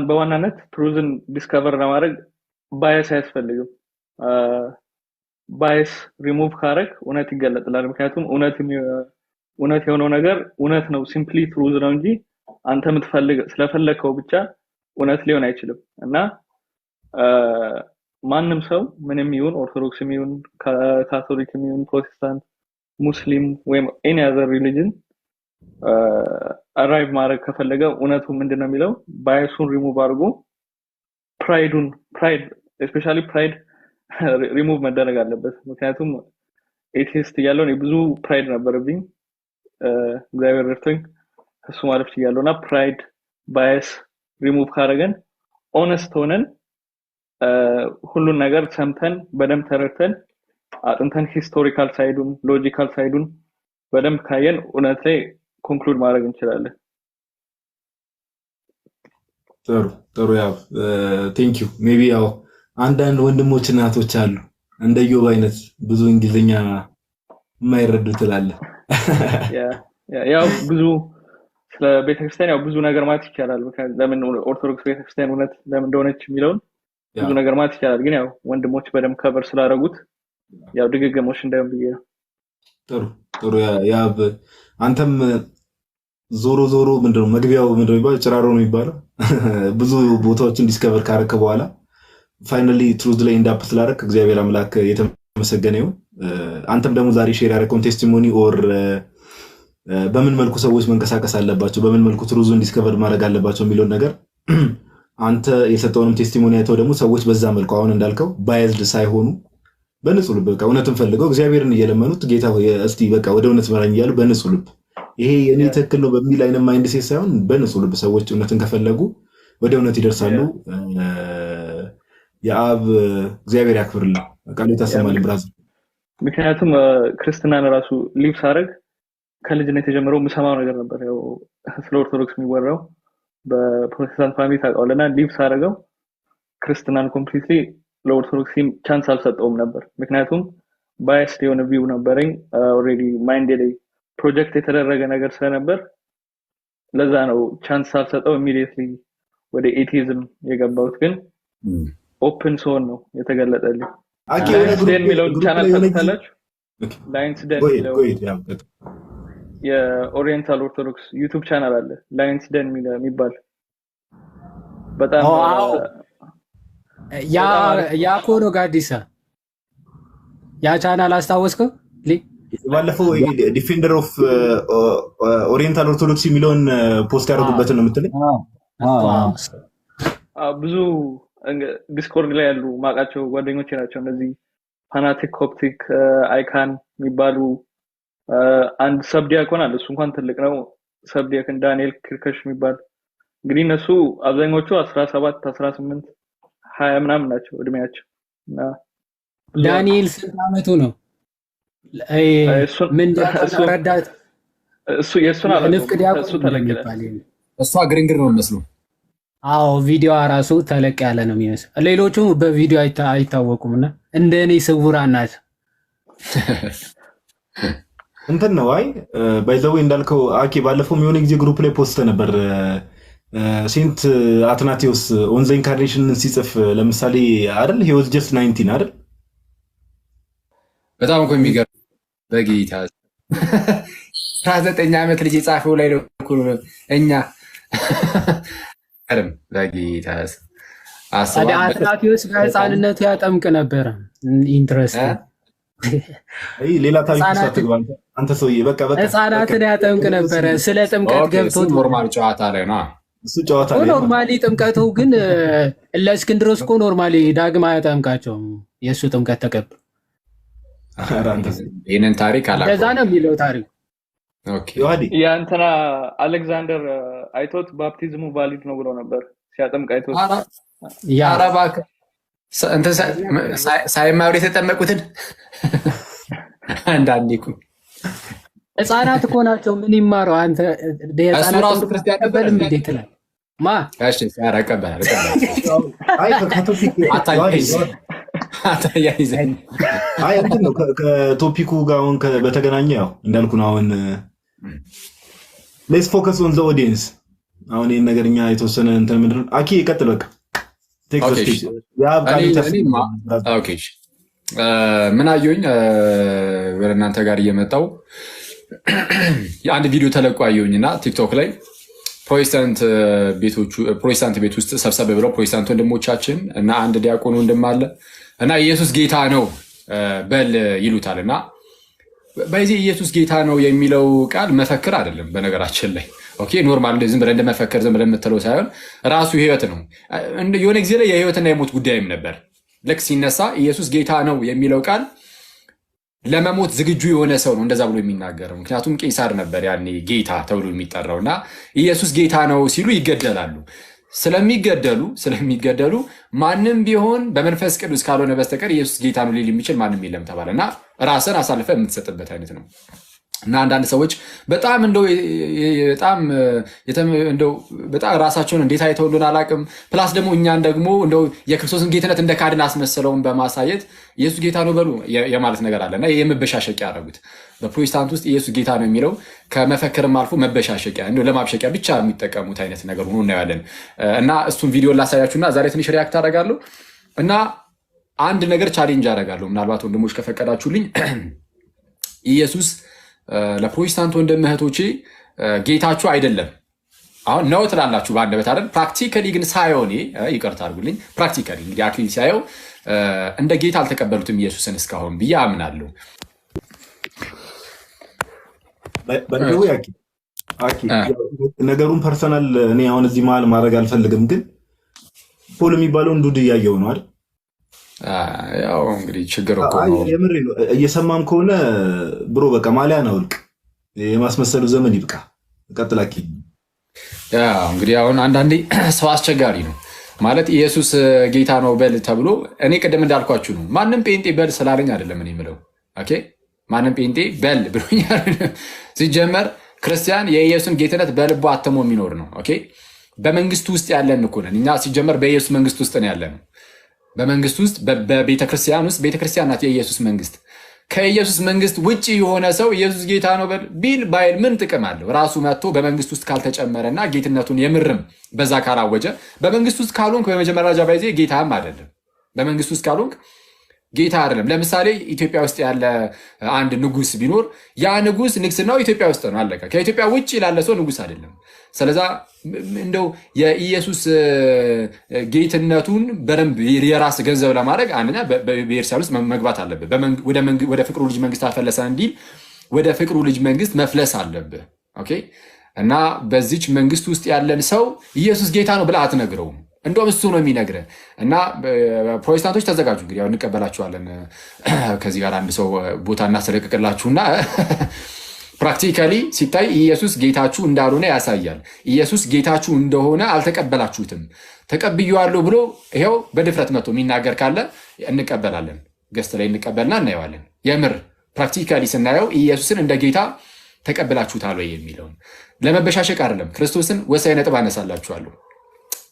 በዋናነት ትሩዝን ዲስከቨር ለማድረግ ባያስ አያስፈልግም። ባያስ ሪሙቭ ካረክ እውነት ይገለጥላል። ምክንያቱም እውነት የሆነው ነገር እውነት ነው፣ ሲምፕሊ ትሩዝ ነው እንጂ አንተ ስለፈለከው ብቻ እውነት ሊሆን አይችልም። እና ማንም ሰው ምንም ይሁን ኦርቶዶክስም ይሁን ካቶሊክም ይሁን ፕሮቴስታንት ሙስሊም ወይም any other religion አራይቭ ማድረግ ከፈለገ እውነቱ ምንድነው የሚለው ባያሱን ሪሙቭ አድርጎ ፕራይድ especially ፕራይድ ሪሙቭ መደረግ አለበት። ምክንያቱም ኤቲስት ያለው ነው ብዙ ፕራይድ ነበርብኝ እግዚአብሔር ረድቶኝ እሱ ማለት ይያለውና ፕራይድ ባያስ ሪሙቭ ካረገን ኦነስት ሆነን ሁሉን ነገር ሰምተን በደም ተረተን አጥንተን ሂስቶሪካል ሳይዱን ሎጂካል ሳይዱን በደም ካየን እውነት ላይ ኮንክሉድ ማድረግ እንችላለን። ጥሩ ያው ቴንክ ዩ ሜቢ ያው አንዳንድ ወንድሞች እናቶች አሉ እንደ ዮብ አይነት ብዙ እንግሊዝኛ የማይረዱ ትላለ። ያው ብዙ ስለ ቤተክርስቲያን ያው ብዙ ነገር ማለት ይቻላል። ለምን ኦርቶዶክስ ቤተክርስቲያን እውነት ለምን እንደሆነች የሚለውን ብዙ ነገር ማለት ይቻላል። ግን ያው ወንድሞች በደንብ ከበር ስላደረጉት ያው ድግግሞሽ እንዳይሆን ብዬ ነው። ጥሩ ያብ አንተም ዞሮ ዞሮ ምንድነው መግቢያው ምንድነው የሚባለው ጭራሮ ነው የሚባለው ብዙ ቦታዎችን ዲስከቨር ካረከ በኋላ ፋይናሊ ትሩዝ ላይ እንዳፕ ስላደረክ እግዚአብሔር አምላክ የተመሰገነ ይሁን። አንተም ደግሞ ዛሬ ሼር ያደረከውን ቴስቲሞኒ ኦር በምን መልኩ ሰዎች መንቀሳቀስ አለባቸው፣ በምን መልኩ ትሩዙን ዲስከቨር ማድረግ አለባቸው የሚለውን ነገር አንተ የሰጠውንም ቴስቲሞኒ አይተው ደግሞ ሰዎች በዛ መልኩ አሁን እንዳልከው ባያዝድ ሳይሆኑ በንጹህ ልብ በቃ እውነትን ፈልገው እግዚአብሔርን እየለመኑት ጌታ ሆይ እስቲ በቃ ወደ እውነት መራኝ እያሉ በንጹህ ልብ ይሄ የኔ ትክክል ነው በሚል አይነት ማይንድ ሴት ሳይሆን በንጹህ ልብ ሰዎች እውነትን ከፈለጉ ወደ እውነት ይደርሳሉ። የአብ እግዚአብሔር ያክብርልህ። ቃሉ ታሰማልኝ ብራዘር። ምክንያቱም ክርስትናን ራሱ ሊቭ ሳደርግ ከልጅነት የጀመረው የምሰማው ነገር ነበር። ያው ስለ ኦርቶዶክስ የሚወራው በፕሮቴስታንት ፋሚሊ ታውቃለና ሊቭ ሳደርገው ክርስትናን ኮምፕሊትሊ ለኦርቶዶክስ ቻንስ አልሰጠውም ነበር። ምክንያቱም ባይስድ የሆነ ቪው ነበረኝ ኦልሬዲ ማይንድ ላይ ፕሮጀክት የተደረገ ነገር ስለነበር ለዛ ነው ቻንስ አልሰጠው ኢሚዲየትሊ ወደ ኤቲዝም የገባሁት። ግን ኦፕን ሶን ነው የተገለጠልኝ። ላይንስ ደን የሚለውን ቻናል ታውቃላችሁ? ላይንስ ደን የሚለው የኦሪየንታል ኦርቶዶክስ ዩቲዩብ ቻናል አለ። ላይንስ ደን የሚባል በጣም ያ ኮኖ ጋዲሳ ያ ቻናል አስታወስከው? ባለፈው ዲፌንደር ኦፍ ኦሪየንታል ኦርቶዶክስ የሚለውን ፖስት ያደረጉበትን ነው የምትለኝ? ብዙ ዲስኮርድ ላይ ያሉ ማቃቸው ጓደኞቼ ናቸው። እነዚህ ፋናቲክ ኮፕቲክ አይካን የሚባሉ አንድ ሰብዲያኮን አለ። እሱ እንኳን ትልቅ ነው። ሰብዲያኮን ዳንኤል ክርከሽ የሚባል እንግዲህ እነሱ አብዛኞቹ 17 18 20 ምናምን ናቸው እድሜያቸው። እና ዳንኤል ስንት ዓመቱ ነው? ምን ረዳት እሱ የእሱን እሱ ተለቀለ እሷ ግርንግር ነው የሚመስለው። አዎ ቪዲዮ ራሱ ተለቅ ያለ ነው የሚመስለው። ሌሎቹ በቪዲዮ አይታወቁምና እንደኔ ስውራን ናቸው። እንትን ነው አይ ባይ ዘ ዌይ እንዳልከው አኪ ባለፈው የሆነ ጊዜ ግሩፕ ላይ ፖስት ነበር ሴንት አትናቴዎስ ኦን ዘ ኢንካርኔሽን ሲጽፍ ለምሳሌ አይደል he was just 19 አይደል? በጣም እኮ የሚገርም በጌታ 19 ዓመት ልጅ የጻፈው ላይ ነው እኛ አረም በጌታ አትናቴዎስ በህፃንነቱ ያጠምቅ ነበር። ኢንትረስት አይ ሌላ ታሪክ ሳትገባ አንተ ሰውዬ በቃ ህፃናትን ያጠምቅ ነበር። ስለ ጥምቀት ገብቶት ኖርማል ጨዋታ ላይ ነው እሱ ጨዋታ ላይ ኖርማሊ ጥምቀቱ ግን ለእስክንድሮስ እኮ ኖርማሊ ዳግማ ያጠምቃቸው የእሱ ጥምቀት ተቀብ ይህንን ታሪክ አላውቅም። ለዛ ነው የሚለው ታሪክ። የእንትና አሌክዛንደር አይቶት ባፕቲዝሙ ቫሊድ ነው ብሎ ነበር ሲያጠምቅ አይቶት። ኧረ እባክህ ሳይማሩ የተጠመቁትን አንዳንዴ እኮ ህፃናት እኮ ናቸው። ምን ይማሩ አንተ? እሱ ራሱ ክርስቲያን ነበር እንዴ ትላለህ? ማ እሺ ያረቀበላል አይ እንትን ነው ከቶፒኩ ጋር አሁን በተገናኘ ያው እንዳልኩ ነው። አሁን ሌትስ ፎከስ ኦን ዘ ኦዲየንስ። አሁን ይሄን ነገርኛ የተወሰነ እንትን ምንድን ነው አኪ ይቀጥል በቃ ምን አየሁኝ ወደ እናንተ ጋር እየመጣው የአንድ ቪዲዮ ተለቆ አየሁኝና ቲክቶክ ላይ ፕሮቴስታንት ቤት ውስጥ ሰብሰብ ብለው ፕሮቴስታንት ወንድሞቻችን እና አንድ ዲያቆን ወንድም አለ እና ኢየሱስ ጌታ ነው በል ይሉታል። እና በዚህ ኢየሱስ ጌታ ነው የሚለው ቃል መፈክር አይደለም በነገራችን ላይ ኦኬ። ኖርማል ዝም ብለህ እንደመፈክር ዝም ብለህ የምትለው ሳይሆን ራሱ ህይወት ነው። የሆነ ጊዜ ላይ የህይወትና የሞት ጉዳይም ነበር። ልክ ሲነሳ ኢየሱስ ጌታ ነው የሚለው ቃል ለመሞት ዝግጁ የሆነ ሰው ነው እንደዛ ብሎ የሚናገረው። ምክንያቱም ቄሳር ነበር ያኔ ጌታ ተብሎ የሚጠራው እና ኢየሱስ ጌታ ነው ሲሉ ይገደላሉ። ስለሚገደሉ ማንም ቢሆን በመንፈስ ቅዱስ ካልሆነ በስተቀር ኢየሱስ ጌታ ነው ሊል የሚችል ማንም የለም ተባለ እና ራስን አሳልፈ የምትሰጥበት አይነት ነው። እና አንዳንድ ሰዎች በጣም በጣም ራሳቸውን እንዴት አይተው እንደሆነ አላውቅም። ፕላስ ደግሞ እኛን ደግሞ እንደው የክርስቶስን ጌትነት እንደ ካድን አስመሰለውን በማሳየት ኢየሱስ ጌታ ነው በሉ የማለት ነገር አለ እና የመበሻሸቂያ ያደረጉት በፕሮቴስታንት ውስጥ ኢየሱስ ጌታ ነው የሚለው ከመፈክርም አልፎ መበሻሸቂያ እንደው ለማብሸቂያ ብቻ የሚጠቀሙት አይነት ነገር ሆኖ እናያለን። እና እሱን ቪዲዮ ላሳያችሁና ዛሬ ትንሽ ሪያክት አደርጋለሁ። እና አንድ ነገር ቻሌንጅ አደርጋለሁ፣ ምናልባት ወንድሞች ከፈቀዳችሁልኝ። ኢየሱስ ለፕሮቴስታንት ወንድም እህቶቼ ጌታችሁ አይደለም። አሁን ነው ትላላችሁ በአንደበት አይደል? ፕራክቲካሊ ግን ሳየው እኔ ይቅርታ አድርጉልኝ፣ ፕራክቲካሊ እንግዲህ አክሊል ሲያየው እንደ ጌታ አልተቀበሉትም ኢየሱስን እስካሁን ብዬ አምናለሁ። ነገሩን ፐርሰናል እኔ አሁን እዚህ መሀል ማድረግ አልፈልግም፣ ግን ፖል የሚባለውን ዱድ እያየው ነው አይደል? ያው እንግዲህ ችግር እኮ ነው። የምሬ ነው። እየሰማም ከሆነ ብሮ በቃ ማሊያን አውልቅ፣ የማስመሰሉ ዘመን ይብቃ። ቀጥላኪ እንግዲህ አሁን አንዳንዴ ሰው አስቸጋሪ ነው ማለት ኢየሱስ ጌታ ነው በል ተብሎ እኔ ቅድም እንዳልኳችሁ ነው። ማንም ጴንጤ በል ስላለኝ አይደለም እኔ የምለው። ኦኬ ማንም ጴንጤ በል ብሎኛል። ሲጀመር ክርስቲያን የኢየሱስን ጌትነት በልቦ አትሞ የሚኖር ነው። ኦኬ በመንግስቱ ውስጥ ያለን እኮ ነን እኛ። ሲጀመር በኢየሱስ መንግስት ውስጥ ነው ያለነው። በመንግስት ውስጥ በቤተክርስቲያን ውስጥ ቤተክርስቲያን ናት የኢየሱስ መንግስት። ከኢየሱስ መንግስት ውጭ የሆነ ሰው ኢየሱስ ጌታ ነው ቢል ባይል ምን ጥቅም አለው? ራሱ መጥቶ በመንግስት ውስጥ ካልተጨመረና ጌትነቱን የምርም በዛ ካላወጀ። በመንግስት ውስጥ ካልሆንክ በመጀመሪያ ደረጃ ባይዜ ጌታም አይደለም። በመንግስት ውስጥ ካልሆንክ ጌታ አይደለም። ለምሳሌ ኢትዮጵያ ውስጥ ያለ አንድ ንጉስ ቢኖር ያ ንጉስ ንግስናው ኢትዮጵያ ውስጥ ነው፣ አለቀ። ከኢትዮጵያ ውጭ ላለ ሰው ንጉስ አይደለም። ስለዛ እንደው የኢየሱስ ጌትነቱን በደንብ የራስ ገንዘብ ለማድረግ አንደኛ በቤርሳሌም ውስጥ መግባት አለብህ። ወደ ፍቅሩ ልጅ መንግስት አፈለሰ እንዲል ወደ ፍቅሩ ልጅ መንግስት መፍለስ አለብህ። ኦኬ እና በዚች መንግስት ውስጥ ያለን ሰው ኢየሱስ ጌታ ነው ብለህ አትነግረውም። እንደውም እሱ ነው የሚነግርህ። እና ፕሮቴስታንቶች ተዘጋጁ እንግዲህ ያው እንቀበላችኋለን። ከዚህ ጋር አንድ ሰው ቦታ እናስለቅቅላችሁና ፕራክቲካሊ ሲታይ ኢየሱስ ጌታችሁ እንዳልሆነ ያሳያል። ኢየሱስ ጌታችሁ እንደሆነ አልተቀበላችሁትም። ተቀብያለሁ ብሎ ይሄው በድፍረት መጥቶ የሚናገር ካለ እንቀበላለን። ገስት ላይ እንቀበልና እናየዋለን። የምር ፕራክቲካሊ ስናየው ኢየሱስን እንደ ጌታ ተቀብላችሁታል ወይ የሚለውን ለመበሻሸቅ አይደለም። ክርስቶስን ወሳኝ ነጥብ አነሳላችኋለሁ።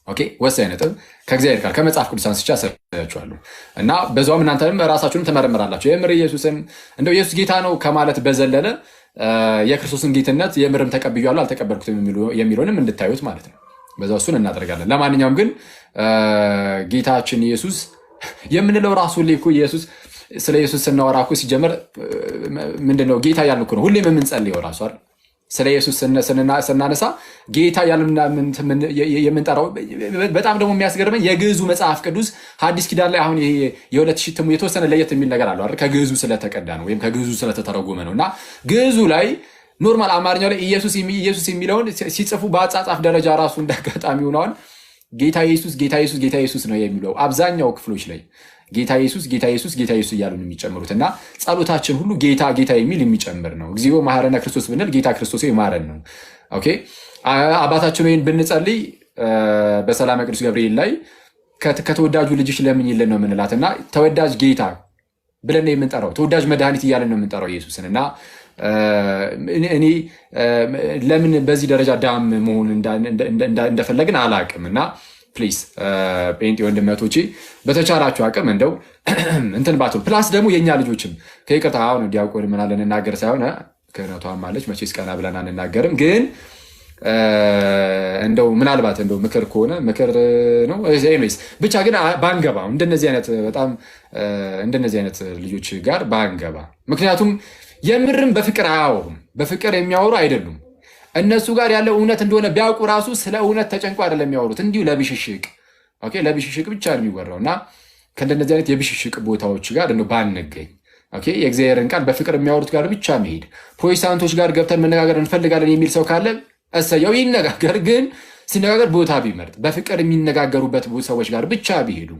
ኦኬ ወሳኝ ነጥብ ከእግዚአብሔር ጋር ከመጽሐፍ ቅዱስ አንስቼ አሳያችኋለሁ እና በዛውም እናንተንም ራሳችሁንም ትመረምራላችሁ። የምር ኢየሱስን እንደው ኢየሱስ ጌታ ነው ከማለት በዘለለ የክርስቶስን ጌትነት የምርም ተቀብያለሁ አልተቀበልኩትም የሚለውንም እንድታዩት ማለት ነው። በዛው እሱን እናደርጋለን። ለማንኛውም ግን ጌታችን ኢየሱስ የምንለው ራሱ ላይ እኮ ኢየሱስ ስለ ኢየሱስ ስናወራ እኮ ሲጀመር ምንድነው ጌታ ያልን እኮ ነው ሁሌም የምንጸልየው ራሱ አይደል? ስለ ኢየሱስ ስናነሳ ጌታ የምንጠራው በጣም ደግሞ የሚያስገርመኝ የግዕዙ መጽሐፍ ቅዱስ ሐዲስ ኪዳን ላይ አሁን የሁለት ሺህ እትሙ የተወሰነ ለየት የሚል ነገር አለው አይደል? ከግዕዙ ስለተቀዳ ነው ወይም ከግዕዙ ስለተተረጎመ ነው። እና ግዕዙ ላይ ኖርማል አማርኛው ላይ ኢየሱስ የሚለውን ሲጽፉ በአጻጻፍ ደረጃ ራሱ እንዳጋጣሚ ሆነውን ጌታ ኢየሱስ ጌታ ኢየሱስ ጌታ ኢየሱስ ነው የሚለው አብዛኛው ክፍሎች ላይ ጌታ ኢየሱስ ጌታ ኢየሱስ ጌታ ኢየሱስ እያሉ ነው የሚጨምሩት። እና ጸሎታችን ሁሉ ጌታ ጌታ የሚል የሚጨምር ነው። እግዚኦ መሐረነ ክርስቶስ ብንል ጌታ ክርስቶስ ይማረን ነው። ኦኬ አባታችን ወይን ብንጸልይ በሰላም ቅዱስ ገብርኤል ላይ ከተወዳጁ ልጅሽ ለምኝልን ነው የምንላት። እና ተወዳጅ ጌታ ብለን የምንጠራው ተወዳጅ መድኃኒት እያለን ነው የምንጠራው ኢየሱስን። እና እኔ ለምን በዚህ ደረጃ ዳም መሆን እንደፈለግን አላቅም። እና ፕሊዝ ጴንጤ ወንድመቶቼ በተቻላችሁ አቅም እንደው እንትን ባትሉ። ፕላስ ደግሞ የእኛ ልጆችም ከይቅርታ አሁን ዲያቆን ምናለ እንናገር ሳይሆን ክህነቷም አለች መቼስ ቀና ብለን አንናገርም። ግን እንደው ምናልባት እንደው ምክር ከሆነ ምክር ነው ኤኒዌይስ ብቻ ግን ባንገባ እንደነዚህ አይነት በጣም እንደነዚህ አይነት ልጆች ጋር ባንገባ። ምክንያቱም የምርም በፍቅር አያወሩም፣ በፍቅር የሚያወሩ አይደሉም። እነሱ ጋር ያለው እውነት እንደሆነ ቢያውቁ ራሱ ስለ እውነት ተጨንቆ አይደለም የሚያወሩት፣ እንዲሁ ለብሽሽቅ ኦኬ ለብሽሽቅ ብቻ ነው የሚወራው። እና ከእንደነዚህ አይነት የብሽሽቅ ቦታዎች ጋር እንደው ባንገኝ ኦኬ የእግዚአብሔርን ቃል በፍቅር የሚያወሩት ጋር ብቻ መሄድ። ፕሮቴስታንቶች ጋር ገብተን መነጋገር እንፈልጋለን የሚል ሰው ካለ እሰየው ይነጋገር። ግን ሲነጋገር ቦታ ቢመርጥ በፍቅር የሚነጋገሩበት ሰዎች ጋር ብቻ ቢሄዱ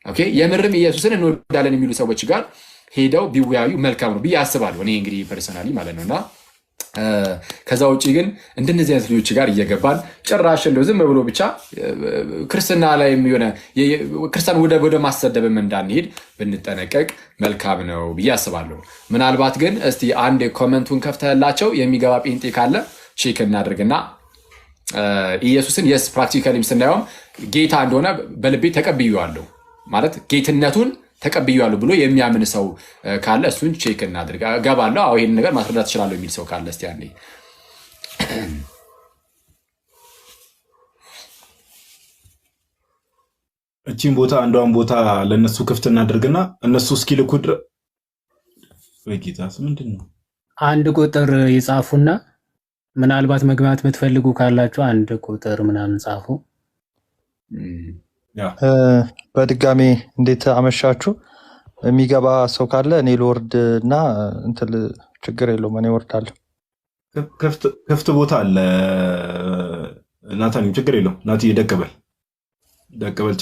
ኦኬ የምርም ኢየሱስን እንወዳለን የሚሉ ሰዎች ጋር ሄደው ቢወያዩ መልካም ነው ብዬ አስባለሁ። እኔ እንግዲህ ፐርሰናሊ ማለት ነውና ከዛ ውጭ ግን እንደነዚህ አይነት ልጆች ጋር እየገባን ጭራሽ እንደው ዝም ብሎ ብቻ ክርስትና ላይ የሚሆነ ክርስቲያን ወደ ማሰደብም እንዳንሄድ ብንጠነቀቅ መልካም ነው ብዬ አስባለሁ። ምናልባት ግን እስቲ አንድ ኮመንቱን ከፍተላቸው የሚገባ ጴንጤ ካለ ቼክ እናድርግና ኢየሱስን የስ ፕራክቲካሊም ስናየውም ጌታ እንደሆነ በልቤ ተቀብዬዋለሁ ማለት ጌትነቱን ተቀብያለሁ ብሎ የሚያምን ሰው ካለ እሱን ቼክ እናድርግ። ገባለሁ አዎ ይሄን ነገር ማስረዳት እችላለሁ የሚል ሰው ካለ እስቲ አንዴ እቺን ቦታ አንዷን ቦታ ለነሱ ክፍት እናድርግና እነሱ እስኪልኩ ድረስ በጌታስ ምንድነው አንድ ቁጥር ይጻፉና ምናልባት መግባት የምትፈልጉ ካላችሁ አንድ ቁጥር ምናምን ጻፉ። በድጋሚ እንዴት አመሻችሁ? የሚገባ ሰው ካለ እኔ ልወርድ እና እንትን ችግር የለውም እኔ እወርዳለሁ። ክፍት ቦታ አለ። ናታን ችግር የለውም። ናቲ ደቅበል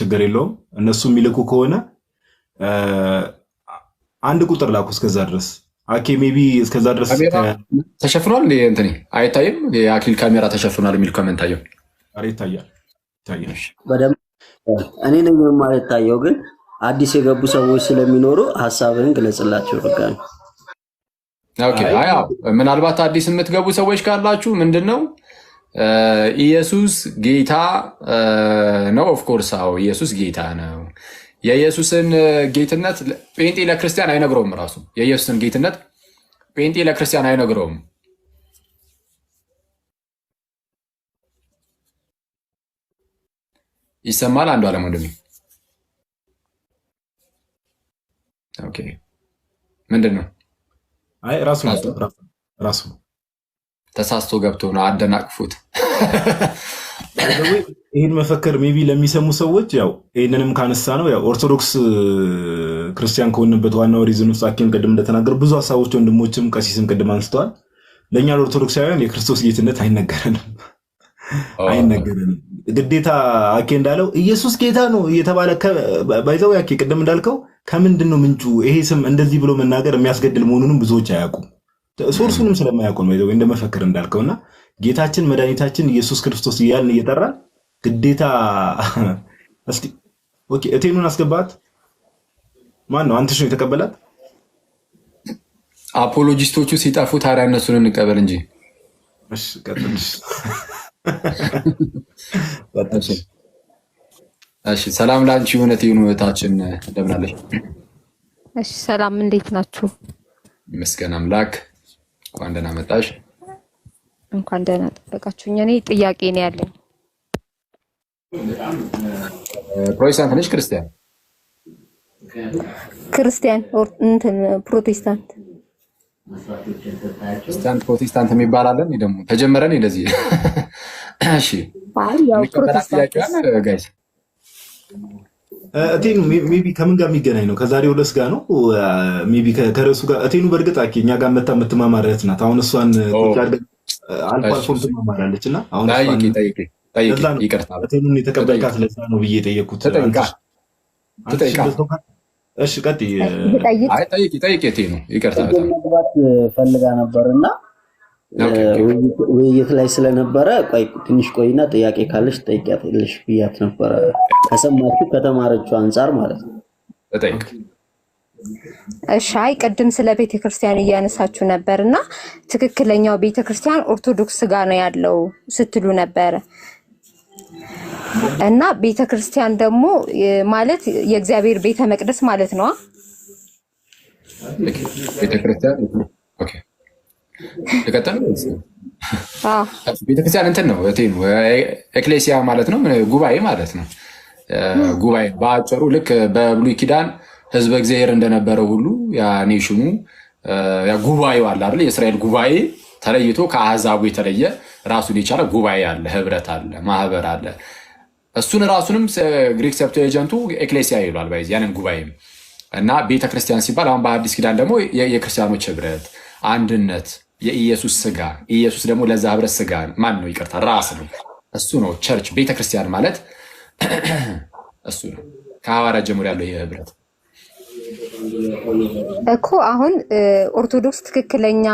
ችግር የለውም። እነሱ የሚልኩ ከሆነ አንድ ቁጥር ላኩ። እስከዛ ድረስ አኬ ሜቢ እስከዛ ድረስ ተሸፍኗል። እንትን አይታይም። የአክሊል ካሜራ ተሸፍኗል የሚል ኮሜንት አየሁ። ኧረ ይታያል። በደምብ እኔ ነኝ የማይታየው፣ ግን አዲስ የገቡ ሰዎች ስለሚኖሩ ሀሳብህን ግለጽላቸው። ድጋሚ ኦኬ። አዎ ምናልባት አዲስ የምትገቡ ሰዎች ካላችሁ ምንድነው ኢየሱስ ጌታ ነው። ኦፍ ኮርስ አዎ ኢየሱስ ጌታ ነው። የኢየሱስን ጌትነት ጴንጤ ለክርስቲያን አይነግረውም። ራሱ የኢየሱስን ጌትነት ጴንጤ ለክርስቲያን አይነግረውም። ይሰማል? አንዱ ዓለም ወንድሜ ኦኬ። ምንድን ነው? አይ ራሱ ተሳስቶ ገብቶ ነው። አደናቅፉት። ይህን መፈክር ሜቢ ለሚሰሙ ሰዎች ያው ይህንንም ካነሳ ነው ያው ኦርቶዶክስ ክርስቲያን ከሆንበት ዋናው ሪዝን ውስጥ አኬም ቅድም እንደተናገሩ ብዙ ሀሳቦች ወንድሞችም ቀሲስም ቅድም አንስተዋል። ለእኛ ለኦርቶዶክሳውያን የክርስቶስ ጌትነት አይነገረንም። ግዴታ አኬ እንዳለው ኢየሱስ ጌታ ነው እየተባለ ባይዘው ያኬ ቅድም እንዳልከው ከምንድን ነው ምንጩ? ይሄ ስም እንደዚህ ብሎ መናገር የሚያስገድል መሆኑንም ብዙዎች አያውቁም። ሶርሱንም ስለማያውቁ ነው ባይዘው እንደመፈክር እንዳልከውና ጌታችን መድኃኒታችን ኢየሱስ ክርስቶስ እያልን እየጠራን ግዴታ እስቲ ኦኬ እቴኑን አስገባት። ማን ነው አንተሽ ነው የተቀበላት? አፖሎጂስቶቹ ሲጠፉ ታዲያ እነሱን እንቀበል እንጂ። እሺ ቀጥልሽ። እሺ ሰላም ላንቺ ይሁን እህታችን፣ እንደምን አለሽ? እሺ ሰላም፣ እንዴት ናችሁ? ይመስገን አምላክ። እንኳን ደህና መጣሽ። እንኳን ደህና ጠበቃችሁኝ። እኔ ጥያቄ ነው ያለኝ። ፕሮቴስታንት ነሽ? ክርስቲያን እንትን ፕሮቴስታንት ፕሮቴስታንት የሚባል አለ ደግሞ ተጀመረን እንደዚህ። እሺ ያው ፕሮቴስታንት ጋይስ እቴኑ ሜቢ ከምን ጋር የሚገናኝ ነው? ከዛሬው ዕለት ጋር ነው ሜቢ ከርዕሱ ጋር። እቴኑ በእርግጥ አኬ እኛ ጋር መታ የምትማማረት ናት። አሁን እሷን አልፎ አልፎ ትማማራለች እና አሁን እቴኑን የተቀበልካት ለዛ ነው ብዬ የጠየኩት። እሺ ቀጥይ። ጠይቂ እቴኑ። ይቅርታ መግባት ፈልጋ ነበርና ውይይት ላይ ስለነበረ ቆይ ትንሽ ቆይና ጥያቄ ካለሽ ጠይቂያለሽ ብያት ነበረ። ከሰማችሁ ከተማረችው አንፃር ማለት ነው። ጠይቅ። እሺ አይ ቅድም ስለ ቤተክርስቲያን እያነሳችሁ ነበርና ትክክለኛው ቤተክርስቲያን ኦርቶዶክስ ጋር ነው ያለው ስትሉ ነበረ እና ቤተክርስቲያን ደግሞ ማለት የእግዚአብሔር ቤተ መቅደስ ማለት ነው። ቤተክርስቲያን ኦኬ ቤተክርስቲያን እንትን ነው እቴኑ ኤክሌሲያ ማለት ነው፣ ጉባኤ ማለት ነው። ጉባኤ በአጭሩ ልክ በብሉይ ኪዳን ህዝበ እግዚአብሔር እንደነበረው ሁሉ ያ ኔሽኑ ያ ጉባኤው አለ አይደል? የእስራኤል ጉባኤ ተለይቶ ከአሕዛቡ የተለየ ራሱን የቻለ ጉባኤ አለ፣ ህብረት አለ፣ ማህበር አለ። እሱን ራሱንም ግሪክ ሰብትዌጀንቱ ኤክሌሲያ ይሏል ባይዝ ያንን ጉባኤም እና ቤተክርስቲያን ሲባል አሁን በአዲስ ኪዳን ደግሞ የክርስቲያኖች ህብረት፣ አንድነት፣ የኢየሱስ ስጋ፣ ኢየሱስ ደግሞ ለዛ ህብረት ስጋ ማን ነው? ይቅርታ ራስ ነው። እሱ ነው ቸርች። ቤተክርስቲያን ማለት እሱ ነው። ከሐዋርያት ጀምሮ ያለው ይህ ህብረት እኮ አሁን ኦርቶዶክስ ትክክለኛ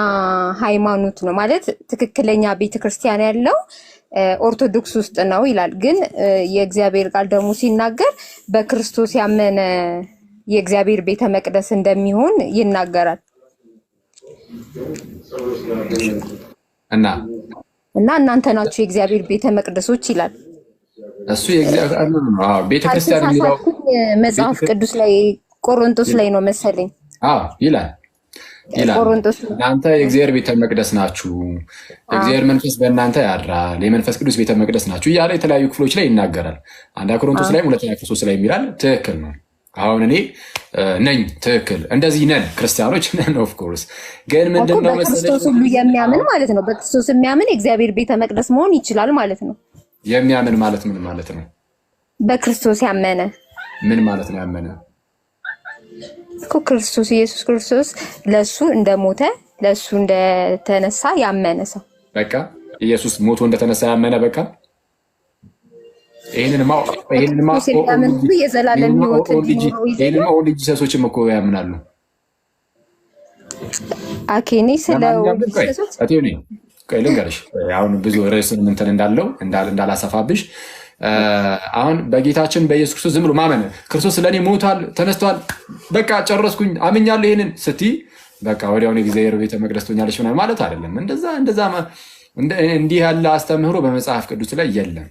ሃይማኖት ነው ማለት ትክክለኛ ቤተክርስቲያን ያለው ኦርቶዶክስ ውስጥ ነው ይላል። ግን የእግዚአብሔር ቃል ደግሞ ሲናገር በክርስቶስ ያመነ የእግዚአብሔር ቤተ መቅደስ እንደሚሆን ይናገራል። እና እናንተ ናችሁ የእግዚአብሔር ቤተ መቅደሶች ይላል። እሱ የእግዚአብሔር ቤተክርስቲያን የሚለው መጽሐፍ ቅዱስ ላይ ቆሮንቶስ ላይ ነው መሰለኝ ይላል። ይላል። ቆሮንቶስ እናንተ የእግዚአብሔር ቤተ መቅደስ ናችሁ፣ እግዚአብሔር መንፈስ በእናንተ ያድራል፣ የመንፈስ ቅዱስ ቤተ መቅደስ ናችሁ እያለ የተለያዩ ክፍሎች ላይ ይናገራል። አንደኛ ቆሮንቶስ ላይ፣ ሁለተኛ ቆሮንቶስ ላይ የሚላል ትክክል ነው። አሁን እኔ ነኝ ትክክል፣ እንደዚህ ነን ክርስቲያኖች ነን። ኦፍኮርስ ግን ምንድነው መሰለሽ በክርስቶስ ሁሉ የሚያምን ማለት ነው። በክርስቶስ የሚያምን የእግዚአብሔር ቤተ መቅደስ መሆን ይችላል ማለት ነው። የሚያምን ማለት ምን ማለት ነው? በክርስቶስ ያመነ ምን ማለት ነው? ያመነ እኮ ክርስቶስ ኢየሱስ ክርስቶስ ለሱ እንደሞተ ለሱ እንደተነሳ ያመነ ሰው በቃ ኢየሱስ ሞቶ እንደተነሳ ያመነ በቃ ይሄንንማ የዘላለም ሕይወት ልጅ ሰሶችም እኮ ያምናሉ። አኬኔ ስለው ልንገርሽ አሁን ብዙ ርዕስን እንትን እንዳለው እንዳላሰፋብሽ አሁን በጌታችን በኢየሱስ ክርስቶስ ዝም ብሎ ማመን ክርስቶስ ለእኔ ሞቷል ተነስቷል በቃ ጨረስኩኝ አምኛለሁ ይሄንን ስትይ በቃ ወዲያውኑ የእግዚአብሔር ቤተ መቅደስ ትሆኛለሽ ማለት አይደለም። እንደዛ እንዲህ ያለ አስተምህሮ በመጽሐፍ ቅዱስ ላይ የለም።